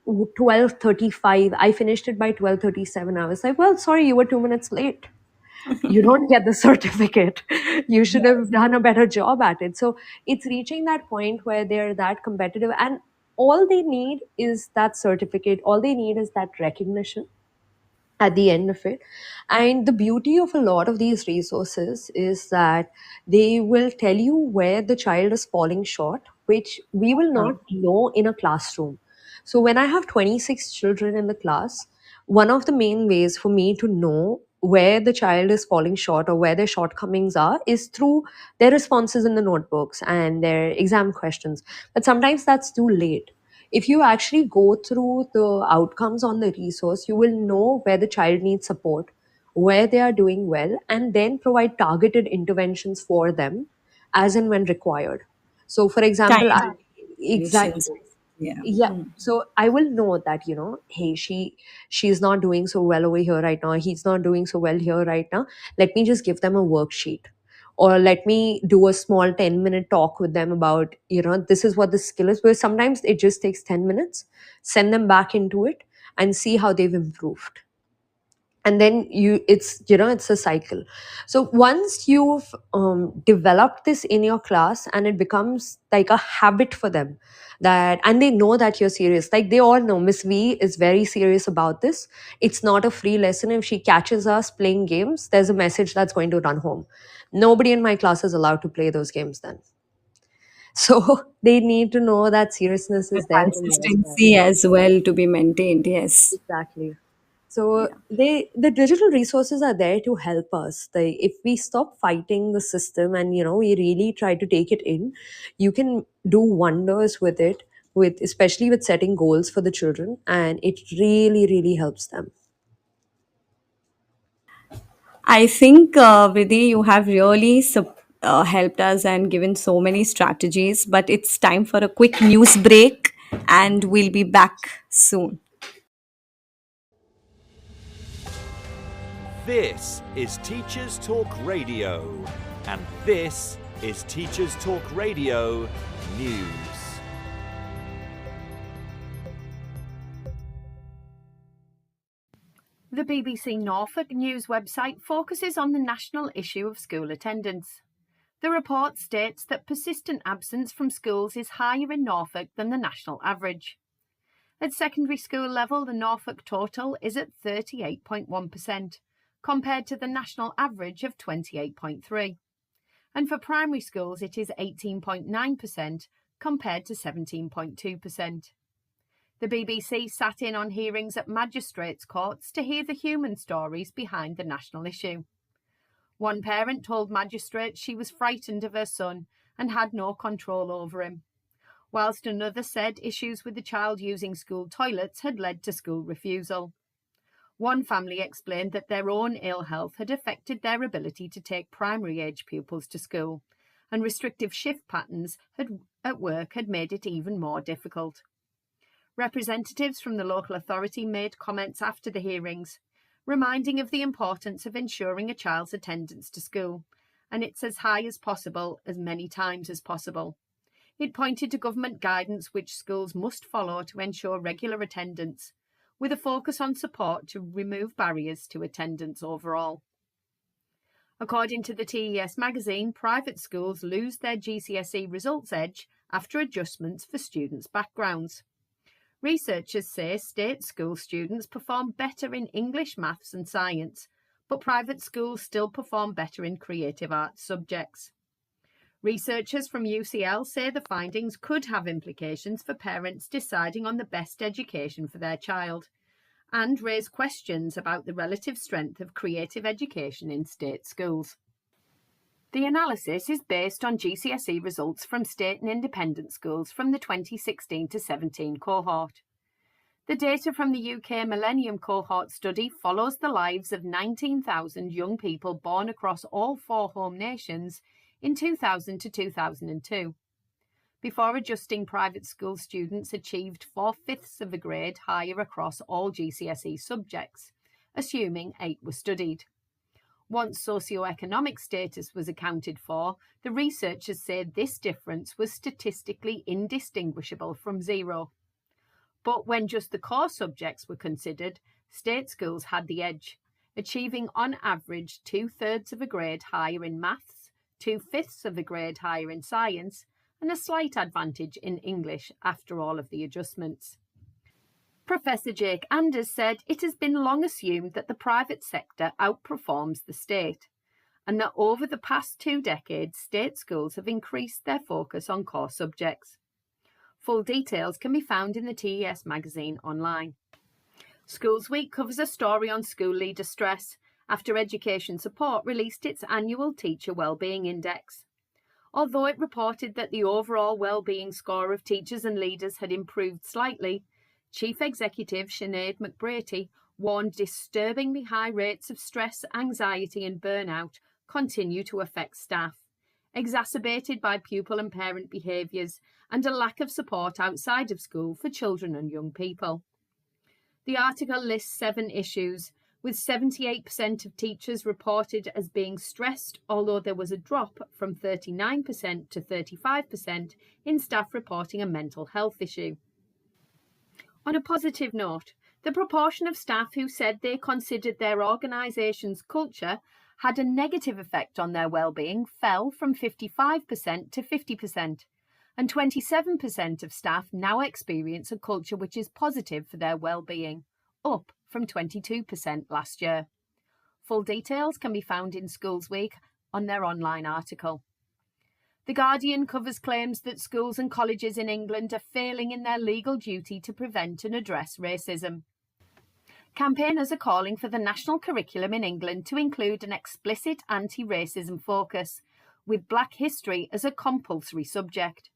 12:35. I finished it by 12:37. I was like, well, sorry, you were 2 minutes late. You don't get the certificate. You should have done a better job at it. So it's reaching that point where they're that competitive, and all they need is that certificate. All they need is that recognition at the end of it. And the beauty of a lot of these resources is that they will tell you where the child is falling short, which we will not know in a classroom. So when I have 26 children in the class, one of the main ways for me to know where the child is falling short or where their shortcomings are is through their responses in the notebooks and their exam questions. But sometimes that's too late. If you actually go through the outcomes on the resource, you will know where the child needs support, where they are doing well, and then provide targeted interventions for them as and when required. So, for example, Kind exactly. patients. Yeah. Yeah. So I will know that, hey, she's not doing so well over here right now. He's not doing so well here right now. Let me just give them a worksheet, or let me do a small 10-minute talk with them about, this is what the skill is. Because sometimes it just takes 10 minutes, send them back into it and see how they've improved. And then it's a cycle. So once you've developed this in your class, and it becomes like a habit for them, that and they know that you're serious, like they all know Miss V is very serious about this. It's not a free lesson. If she catches us playing games, there's a message that's going to run home. Nobody in my class is allowed to play those games then. So they need to know that seriousness The is there from your side. consistency as well to be maintained. Yes. Exactly. So the digital resources are there to help us. If we stop fighting the system, and we really try to take it in, you can do wonders with it, with especially with setting goals for the children, and it really really helps them. I think, Vidhi, you have really helped us and given so many strategies, but it's time for a quick news break and we'll be back soon. This is Teachers Talk Radio, and this is Teachers Talk Radio News. The BBC Norfolk news website focuses on the national issue of school attendance. The report states that persistent absence from schools is higher in Norfolk than the national average. At secondary school level, the Norfolk total is at 38.1%, compared to the national average of 28.3%. And for primary schools, it is 18.9%, compared to 17.2%. The BBC sat in on hearings at magistrates' courts to hear the human stories behind the national issue. One parent told magistrates she was frightened of her son and had no control over him, whilst another said issues with the child using school toilets had led to school refusal. One family explained that their own ill health had affected their ability to take primary-age pupils to school, and restrictive shift patterns at work had made it even more difficult. Representatives from the local authority made comments after the hearings, reminding of the importance of ensuring a child's attendance to school, and it's as high as possible, as many times as possible. It pointed to government guidance which schools must follow to ensure regular attendance, with a focus on support to remove barriers to attendance overall. According to the TES magazine, private schools lose their GCSE results edge after adjustments for students' backgrounds. Researchers say state school students perform better in English, maths and science, but private schools still perform better in creative arts subjects. Researchers from UCL say the findings could have implications for parents deciding on the best education for their child, and raise questions about the relative strength of creative education in state schools. The analysis is based on GCSE results from state and independent schools from the 2016 to 17 cohort. The data from the UK Millennium Cohort study follows the lives of 19,000 young people born across all 4 home nations in 2000 to 2002. Before adjusting, private school students achieved 4/5 of a grade higher across all GCSE subjects, assuming 8 were studied. Once socioeconomic status was accounted for, the researchers say this difference was statistically indistinguishable from zero. But when just the core subjects were considered, state schools had the edge, achieving on average 2/3 of a grade higher in maths, 2/5 of a grade higher in science, and a slight advantage in English after all of the adjustments. Professor Jake Anders said it has been long assumed that the private sector outperforms the state, and that over the past 2 decades, state schools have increased their focus on core subjects. Full details can be found in the TES magazine online. Schools Week covers a story on school leader stress after Education Support released its annual Teacher Wellbeing Index. Although it reported that the overall wellbeing score of teachers and leaders had improved slightly, Chief Executive Sinead McBratey warned disturbingly high rates of stress, anxiety and burnout continue to affect staff, exacerbated by pupil and parent behaviours and a lack of support outside of school for children and young people. The article lists 7 issues, with 78% of teachers reported as being stressed, although there was a drop from 39% to 35% in staff reporting a mental health issue. On a positive note, the proportion of staff who said they considered their organisation's culture had a negative effect on their well-being fell from 55% to 50%, and 27% of staff now experience a culture which is positive for their well-being, up from 22% last year. Full details can be found in Schools Week on their online article. The Guardian covers claims that schools and colleges in England are failing in their legal duty to prevent and address racism. Campaigners are calling for the national curriculum in England to include an explicit anti-racism focus, with Black history as a compulsory subject.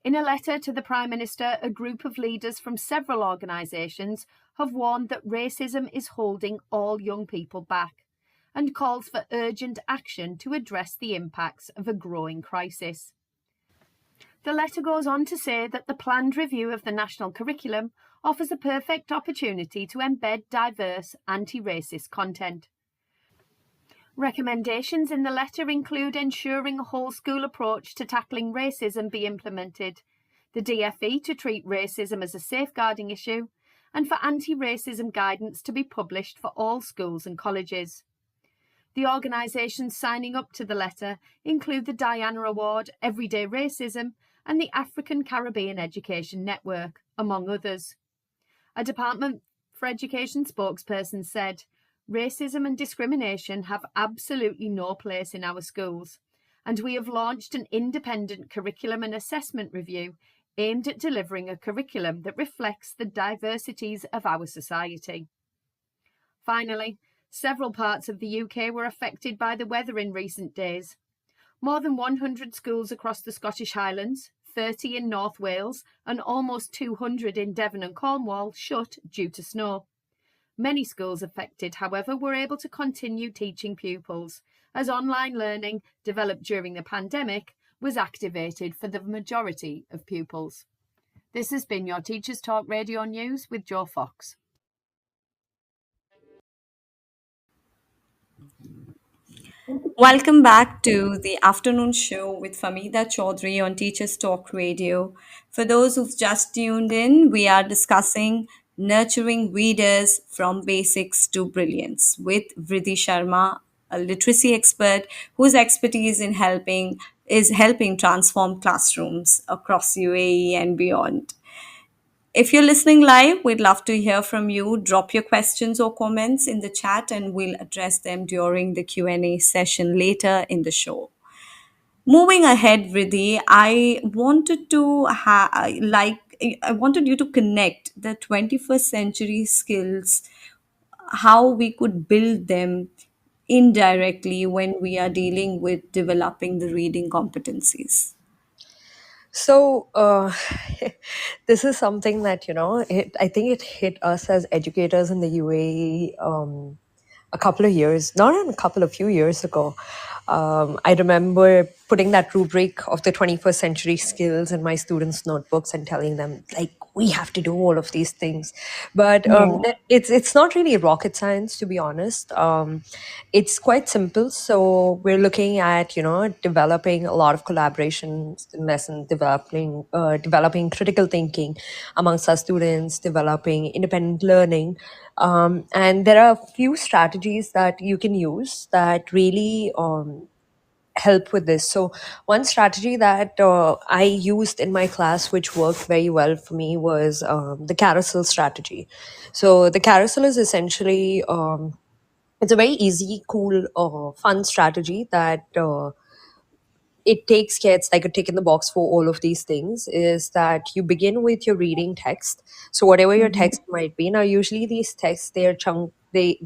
In a letter to the Prime Minister, a group of leaders from several organisations have warned that racism is holding all young people back, and calls for urgent action to address the impacts of a growing crisis. The letter goes on to say that the planned review of the national curriculum offers a perfect opportunity to embed diverse, anti-racist content. Recommendations in the letter include ensuring a whole school approach to tackling racism be implemented, the DFE to treat racism as a safeguarding issue, and for anti-racism guidance to be published for all schools and colleges. The organisations signing up to the letter include the Diana Award, Everyday Racism, and the African Caribbean Education Network, among others. A Department for Education spokesperson said, "Racism and discrimination have absolutely no place in our schools, and we have launched an independent curriculum and assessment review aimed at delivering a curriculum that reflects the diversities of our society." Finally, several parts of the UK were affected by the weather in recent days. More than 100 schools across the Scottish Highlands, 30 in North Wales, and almost 200 in Devon and Cornwall shut due to snow. Many schools affected, however, were able to continue teaching pupils, as online learning, developed during the pandemic, was activated for the majority of pupils. This has been your Teachers Talk Radio News with Jo Fox. Welcome back to the afternoon show with Famida Choudhary on Teachers Talk Radio. For those who've just tuned in, we are discussing nurturing readers from basics to brilliance with Vriddhi Sharma, a literacy expert whose expertise is helping transform classrooms across UAE and beyond. If you're listening live, we'd love to hear from you. Drop your questions or comments in the chat and we'll address them during the Q&A session later in the show. Moving ahead, Vriddhi, I wanted you to connect the 21st century skills, how we could build them indirectly when we are dealing with developing the reading competencies. So, this is something that, I think it hit us as educators in the UAE a few years ago. I remember putting that rubric of the 21st century skills in my students' notebooks and telling them, like, we have to do all of these things. But it's not really rocket science, to be honest. It's quite simple. So we're looking at, developing a lot of collaboration lessons, developing critical thinking amongst our students, developing independent learning. And there are a few strategies that you can use that really help with this. So, one strategy that I used in my class, which worked very well for me, was the carousel strategy. So, the carousel is essentially it's a very easy, cool, fun strategy that it takes care, it's like a tick in the box for all of these things, is that you begin with your reading text. So whatever your text might be, now usually these texts, they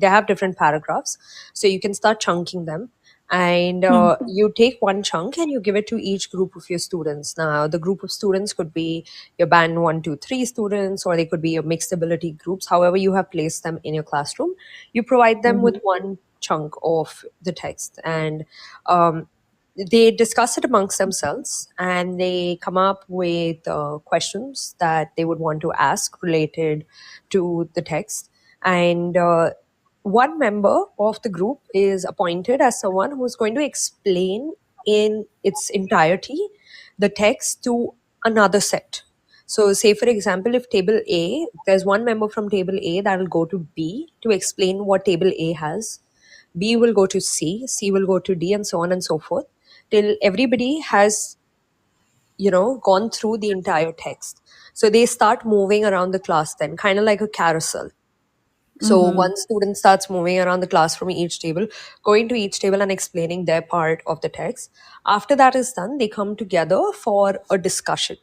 have different paragraphs, so you can start chunking them. And you take one chunk and you give it to each group of your students. Now the group of students could be your band 1, 2, 3 students, or they could be your mixed ability groups. However you have placed them in your classroom, you provide them with one chunk of the text. And they discuss it amongst themselves and they come up with questions that they would want to ask related to the text. And one member of the group is appointed as someone who's going to explain in its entirety the text to another set. So, say for example, if table A, there's one member from table A that will go to B to explain what table A has. B will go to C, C will go to D, and so on and so forth, till everybody has, gone through the entire text. So they start moving around the class then, kind of like a carousel. So one student starts moving around the class from each table, going to each table and explaining their part of the text. After that is done, they come together for a discussion.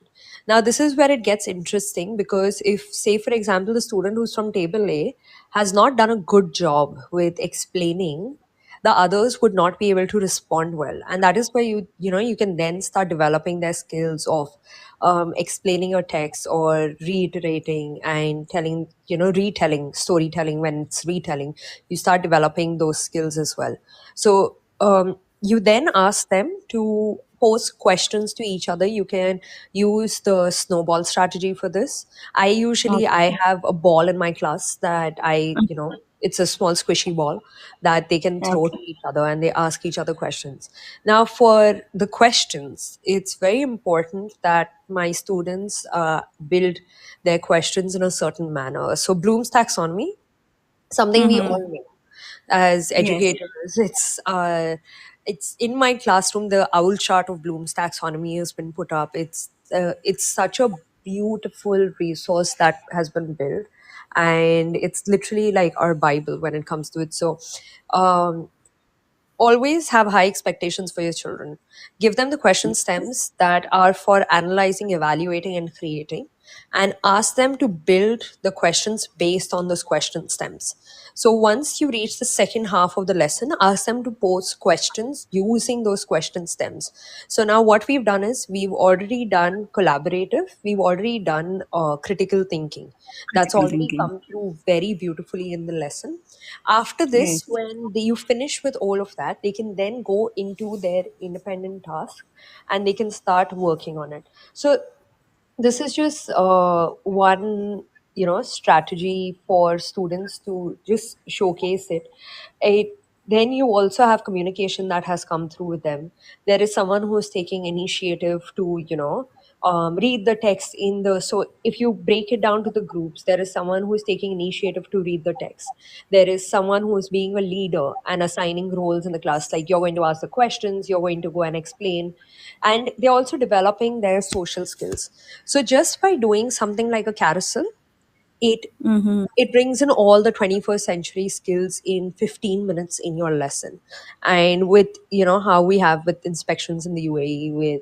Now, this is where it gets interesting because if, say, for example, the student who's from table A has not done a good job with explaining, the others would not be able to respond well. And that is where you can then start developing their skills of explaining a text or reiterating and telling, retelling, storytelling. When it's retelling, you start developing those skills as well. So you then ask them to pose questions to each other. You can use the snowball strategy for this. I have a ball in my class that it's a small squishy ball that they can throw to each other and they ask each other questions. Now, for the questions, it's very important that my students build their questions in a certain manner. So, Bloom's taxonomy, something we all know as educators. It's in my classroom. The owl chart of Bloom's taxonomy has been put up. It's such a beautiful resource that has been built, and it's literally like our Bible when it comes to it. So, um, always have high expectations for your children. Give them the question stems that are for analyzing, evaluating, and creating, and ask them to build the questions based on those question stems. So once you reach the second half of the lesson, ask them to pose questions using those question stems. So now what we've done is we've already done collaborative, we've already done critical thinking. That's already come through very beautifully in the lesson. After this, when you finish with all of that, they can then go into their independent task and they can start working on it. So this is just one strategy for students to just showcase it. Then you also have communication that has come through with them. There is someone who is taking initiative to read the text in the so if you break it down to the groups, there is someone who is taking initiative to read the text. There is someone who is being a leader and assigning roles in the class, like you're going to ask the questions, you're going to go and explain. And they're also developing their social skills. So just by doing something like a carousel, it it brings in all the 21st century skills in 15 minutes in your lesson. And with how we have with inspections in the UAE with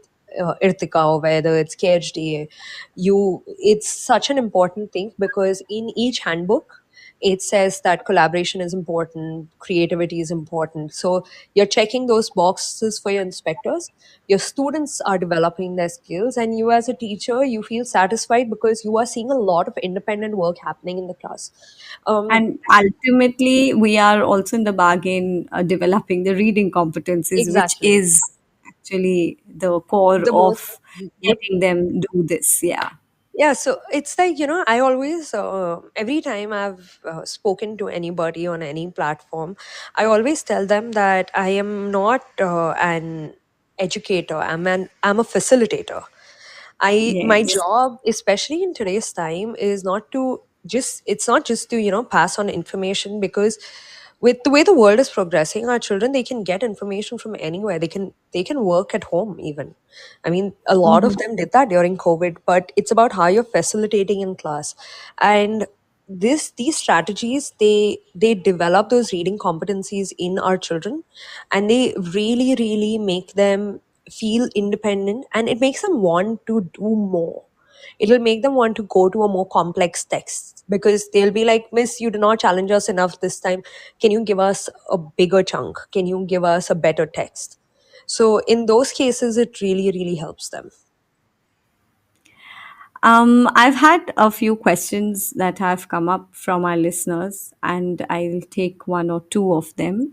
Irtika, or whether it's KHDA, it's such an important thing because in each handbook it says that collaboration is important, creativity is important. So you're checking those boxes for your inspectors. Your students are developing their skills, and you, as a teacher, you feel satisfied because you are seeing a lot of independent work happening in the class. Um, And ultimately, we are also in the bargain developing the reading competencies, which exactly. is actually the core The most. of Yep. getting them do this. Yeah. Yeah, so it's like, I always, every time I've spoken to anybody on any platform, I always tell them that I am not an educator. I'm a facilitator. My Yes. job, especially in today's time, is not to just, it's not just to, pass on information, because with the way the world is progressing, our children, they can get information from anywhere. They can work at home even. I mean, a lot of them did that during COVID, but it's about how you're facilitating in class. And these strategies, they develop those reading competencies in our children, and they really, really make them feel independent, and it makes them want to do more. It'll make them want to go to a more complex text, because they'll be like, Miss, you did not challenge us enough this time. Can you give us a bigger chunk? Can you give us a better text? So in those cases, it really, really helps them. I've had a few questions that have come up from our listeners, and I'll take one or two of them.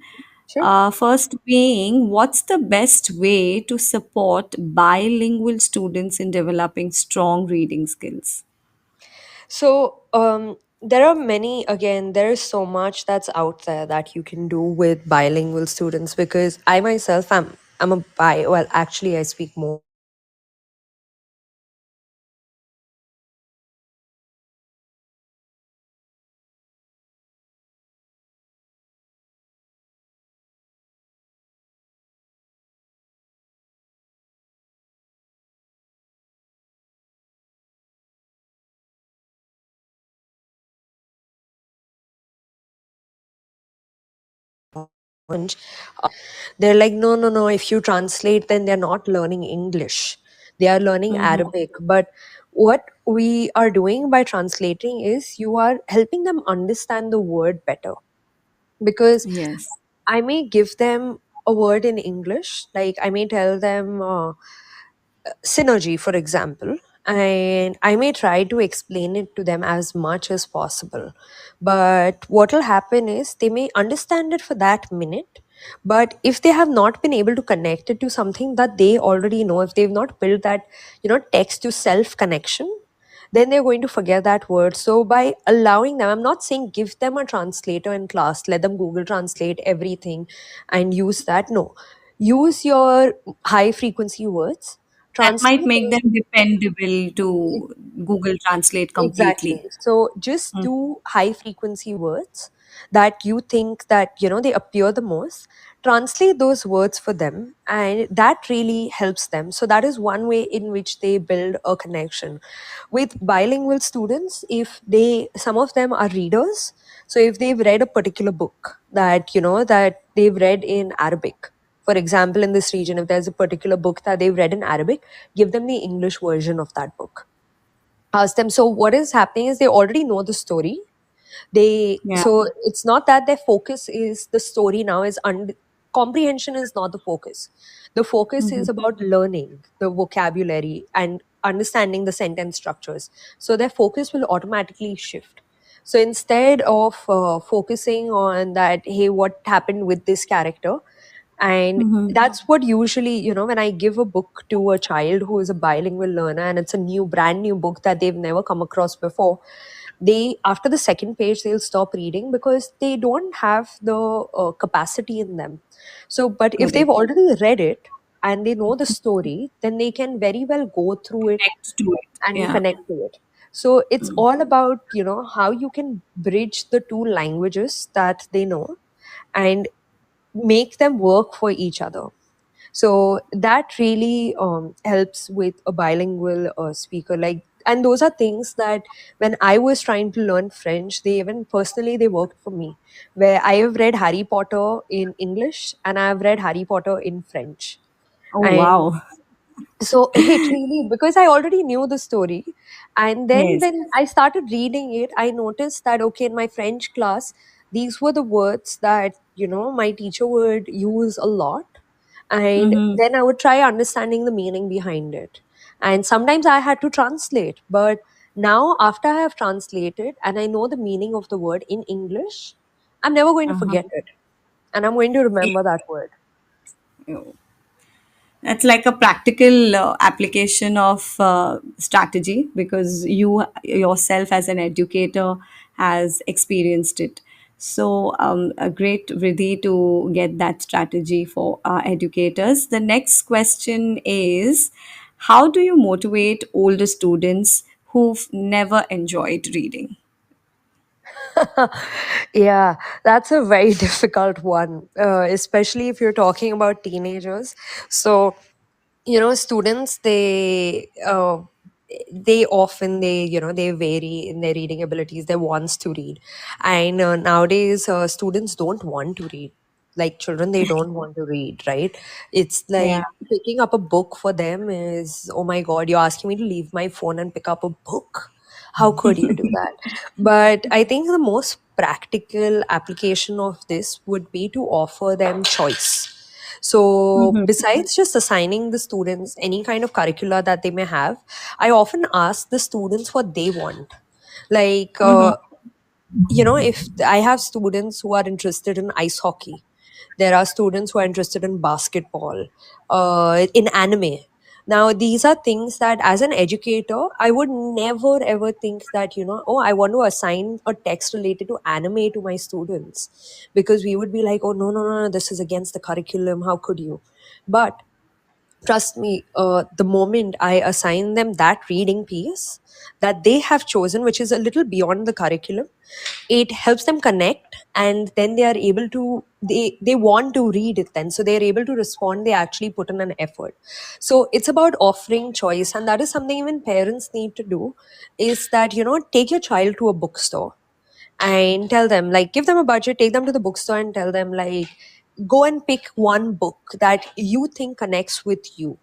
Sure. First being, what's the best way to support bilingual students in developing strong reading skills? So there are many, again, there is so much that's out there that you can do with bilingual students, because I myself I'm a well, actually I speak more challenge. They're like, no, no, no. If you translate, then they're not learning English. They are learning Mm-hmm. Arabic. But what we are doing by translating is you are helping them understand the word better. Because Yes. I may give them a word in English, like I may tell them synergy, for example, and I may try to explain it to them as much as possible. But what will happen is they may understand it for that minute. But if they have not been able to connect it to something that they already know, if they've not built that, text to self connection, then they're going to forget that word. So by allowing them, I'm not saying give them a translator in class, let them Google Translate everything and use that. No, use your high frequency words, That might translate make those. them dependable to Google Translate Exactly. completely. So just Mm. do high frequency words that you think that, they appear the most. Translate those words for them, and that really helps them. So that is one way in which they build a connection. With bilingual students, if they, some of them are readers, so if they've read a particular book that, that they've read in Arabic, for example, in this region, if there's a particular book that they've read in Arabic, give them the English version of that book. Ask them. So what is happening is they already know the story. They, Yeah. so it's not that their focus is the story now, is comprehension is not the focus. The focus Mhm. is about learning the vocabulary and understanding the sentence structures. So their focus will automatically shift. So instead of focusing on that, hey, what happened with this character, and Mhm. that's what usually, when I give a book to a child who is a bilingual learner, and it's a brand new book that they've never come across before, they, after the second page, they'll stop reading because they don't have the capacity in them. So but if they've Correct. already read it and they know the story, then they can very well go through it Connect to it. and Yeah. connect to it. So it's all about, how you can bridge the two languages that they know and make them work for each other. So that really helps with a bilingual speaker. Like, and those are things that when I was trying to learn French, they even personally they worked for me. Where I have read Harry Potter in English and I have read Harry Potter in French, Oh, and wow. So it really, because I already knew the story, and then Yes. when I started reading it, I noticed that okay, in my French class, these were the words that my teacher would use a lot, and Mm-hmm. then I would try understanding the meaning behind it. And sometimes I had to translate, but now after I have translated and I know the meaning of the word in English, I'm never going to Uh-huh. forget it, and I'm going to remember that word. That's like a practical application of strategy, because you yourself as an educator has experienced it. So a great Riddhi to get that strategy for our educators. The next question is, how do you motivate older students who've never enjoyed reading? Yeah, that's a very difficult one, especially if you're talking about teenagers. So, students, they often, they vary in their reading abilities, their wants to read. And nowadays, students don't want to read. Like children, they don't want to read, right? It's Yeah. like picking up a book for them is, oh my God, you're asking me to leave my phone and pick up a book. How could you do that? But I think the most practical application of this would be to offer them choice. So, Mm-hmm. besides just assigning the students any kind of curricula that they may have, I often ask the students what they want. Like, Mm-hmm. if I have students who are interested in ice hockey, there are students who are interested in basketball, in anime. Now, these are things that as an educator, I would never ever think that, oh, I want to assign a text related to anime to my students, because we would be like, oh, no, no, no, no, this is against the curriculum. How could you? But trust me, the moment I assign them that reading piece that they have chosen, which is a little beyond the curriculum, it helps them connect, and then they are able to, they want to read it then, so they're able to respond, they actually put in an effort. So it's about offering choice, and that is something even parents need to do, is that take your child to a bookstore and tell them, like, give them a budget, take them to the bookstore and tell them, like, go and pick one book that you think connects with you.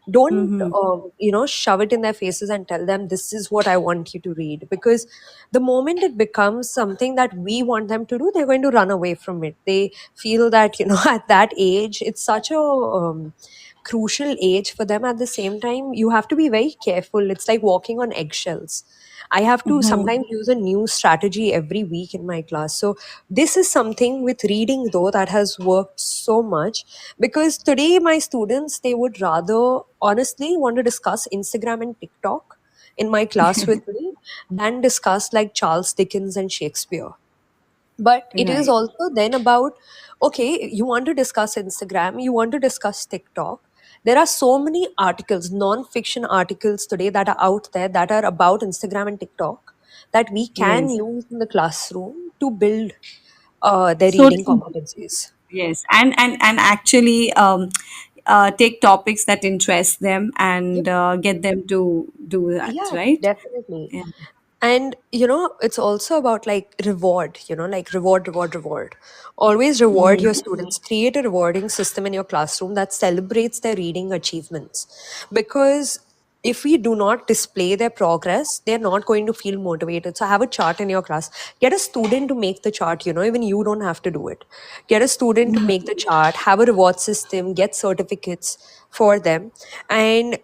Don't Mm-hmm. shove it in their faces and tell them this is what I want you to read, because the moment it becomes something that we want them to do, they're going to run away from it. They feel that at that age, it's such a crucial age for them. At the same time, you have to be very careful. It's like walking on eggshells. I have to Mm-hmm. sometimes use a new strategy every week in my class. So this is something with reading though that has worked so much, because today my students, they would rather honestly want to discuss Instagram and TikTok in my class with me than discuss like Charles Dickens and Shakespeare. But it is Right. also then about, okay, you want to discuss Instagram, you want to discuss TikTok. There are so many articles, non-fiction articles today that are out there that are about Instagram and TikTok, that we can Yes. use in the classroom to build their So reading true. competencies. Yes, and actually take topics that interest them Yep. and get them to do that, Yeah, right? definitely. Yeah. And it's also about like reward, like reward, reward, reward. Always reward your Mm-hmm. students. Create a rewarding system in your classroom that celebrates their reading achievements. Because if we do not display their progress, they're not going to feel motivated. So have a chart in your class. Get a student to make the chart, even you don't have to do it. Get a student to make the chart, have a reward system, get certificates for them. And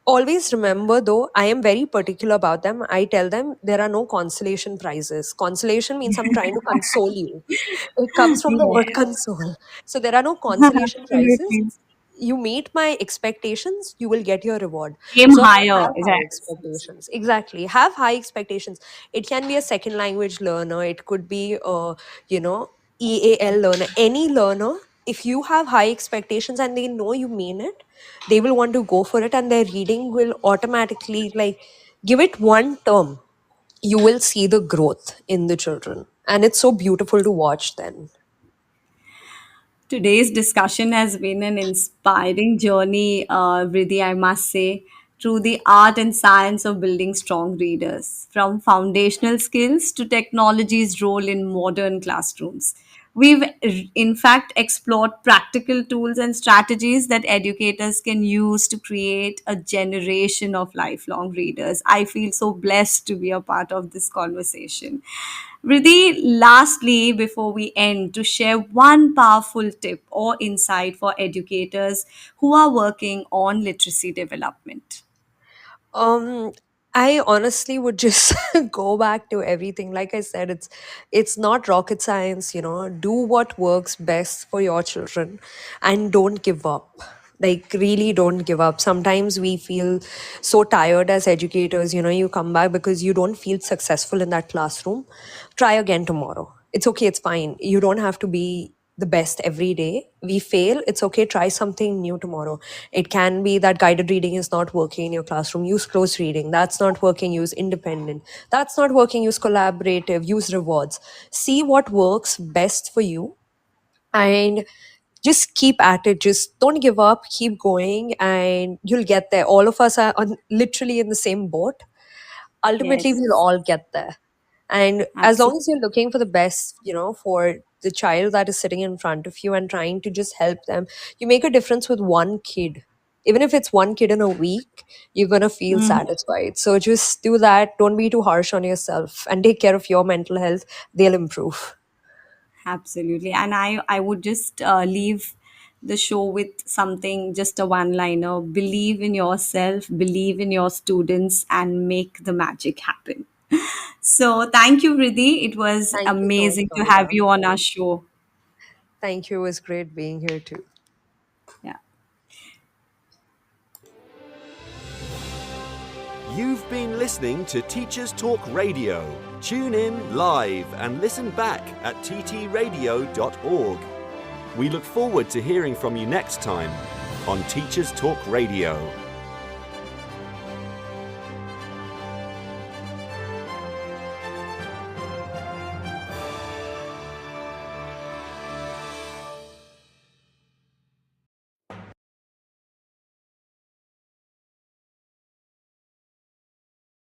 always remember, though, I am very particular about them. I tell them there are no consolation prizes. Consolation means I'm trying to console you. It comes from the word Yes. console. So there are no consolation prizes. Absolutely. You meet my expectations, you will get your reward. Aim So higher. have high Yes. expectations. Exactly. Have high expectations. It can be a second language learner, it could be a, you know, EAL learner, any learner. If you have high expectations and they know you mean it, they will want to go for it, and their reading will automatically, like, give it one term. You will see the growth in the children. And it's so beautiful to watch then. Today's discussion has been an inspiring journey, Vriddhi, I must say, through the art and science of building strong readers, from foundational skills to technology's role in modern classrooms. We've in fact explored practical tools and strategies that educators can use to create a generation of lifelong readers. I feel so blessed to be a part of this conversation. Riddhi, lastly, before we end, to share one powerful tip or insight for educators who are working on literacy development. Um, I honestly would just go back to everything. Like I said, it's not rocket science, you know. Do what works best for your children and don't give up. Like really don't give up. Sometimes we feel so tired as educators, you know, you come back because you don't feel successful in that classroom. Try again tomorrow. It's okay, it's fine. You don't have to be the best every day. We fail, it's okay, try something new tomorrow. It can be that guided reading is not working in your classroom, use close reading. That's not working, use independent. That's not working, use collaborative, use rewards. See what works best for you and just keep at it. Just don't give up, keep going, and you'll get there. All of us are literally in the same boat. Ultimately Yes, we'll all get there. And as long as absolutely. you're looking for the best, you know, for the child that is sitting in front of you and trying to just help them, you make a difference with one kid. Even if it's one kid in a week, you're going to feel satisfied. So just do that. Don't be too harsh on yourself and take care of your mental health. They'll improve. Absolutely. And I would just leave the show with something, just a one liner: believe in yourself, believe in your students, and make the magic happen. So, thank you, Riddhi. It was Thank you so much, amazing to have Famida. you on our show. Thank you. It was great being here too. Yeah. You've been listening to Teachers Talk Radio. Tune in live and listen back at ttradio.org. We look forward to hearing from you next time on Teachers Talk Radio.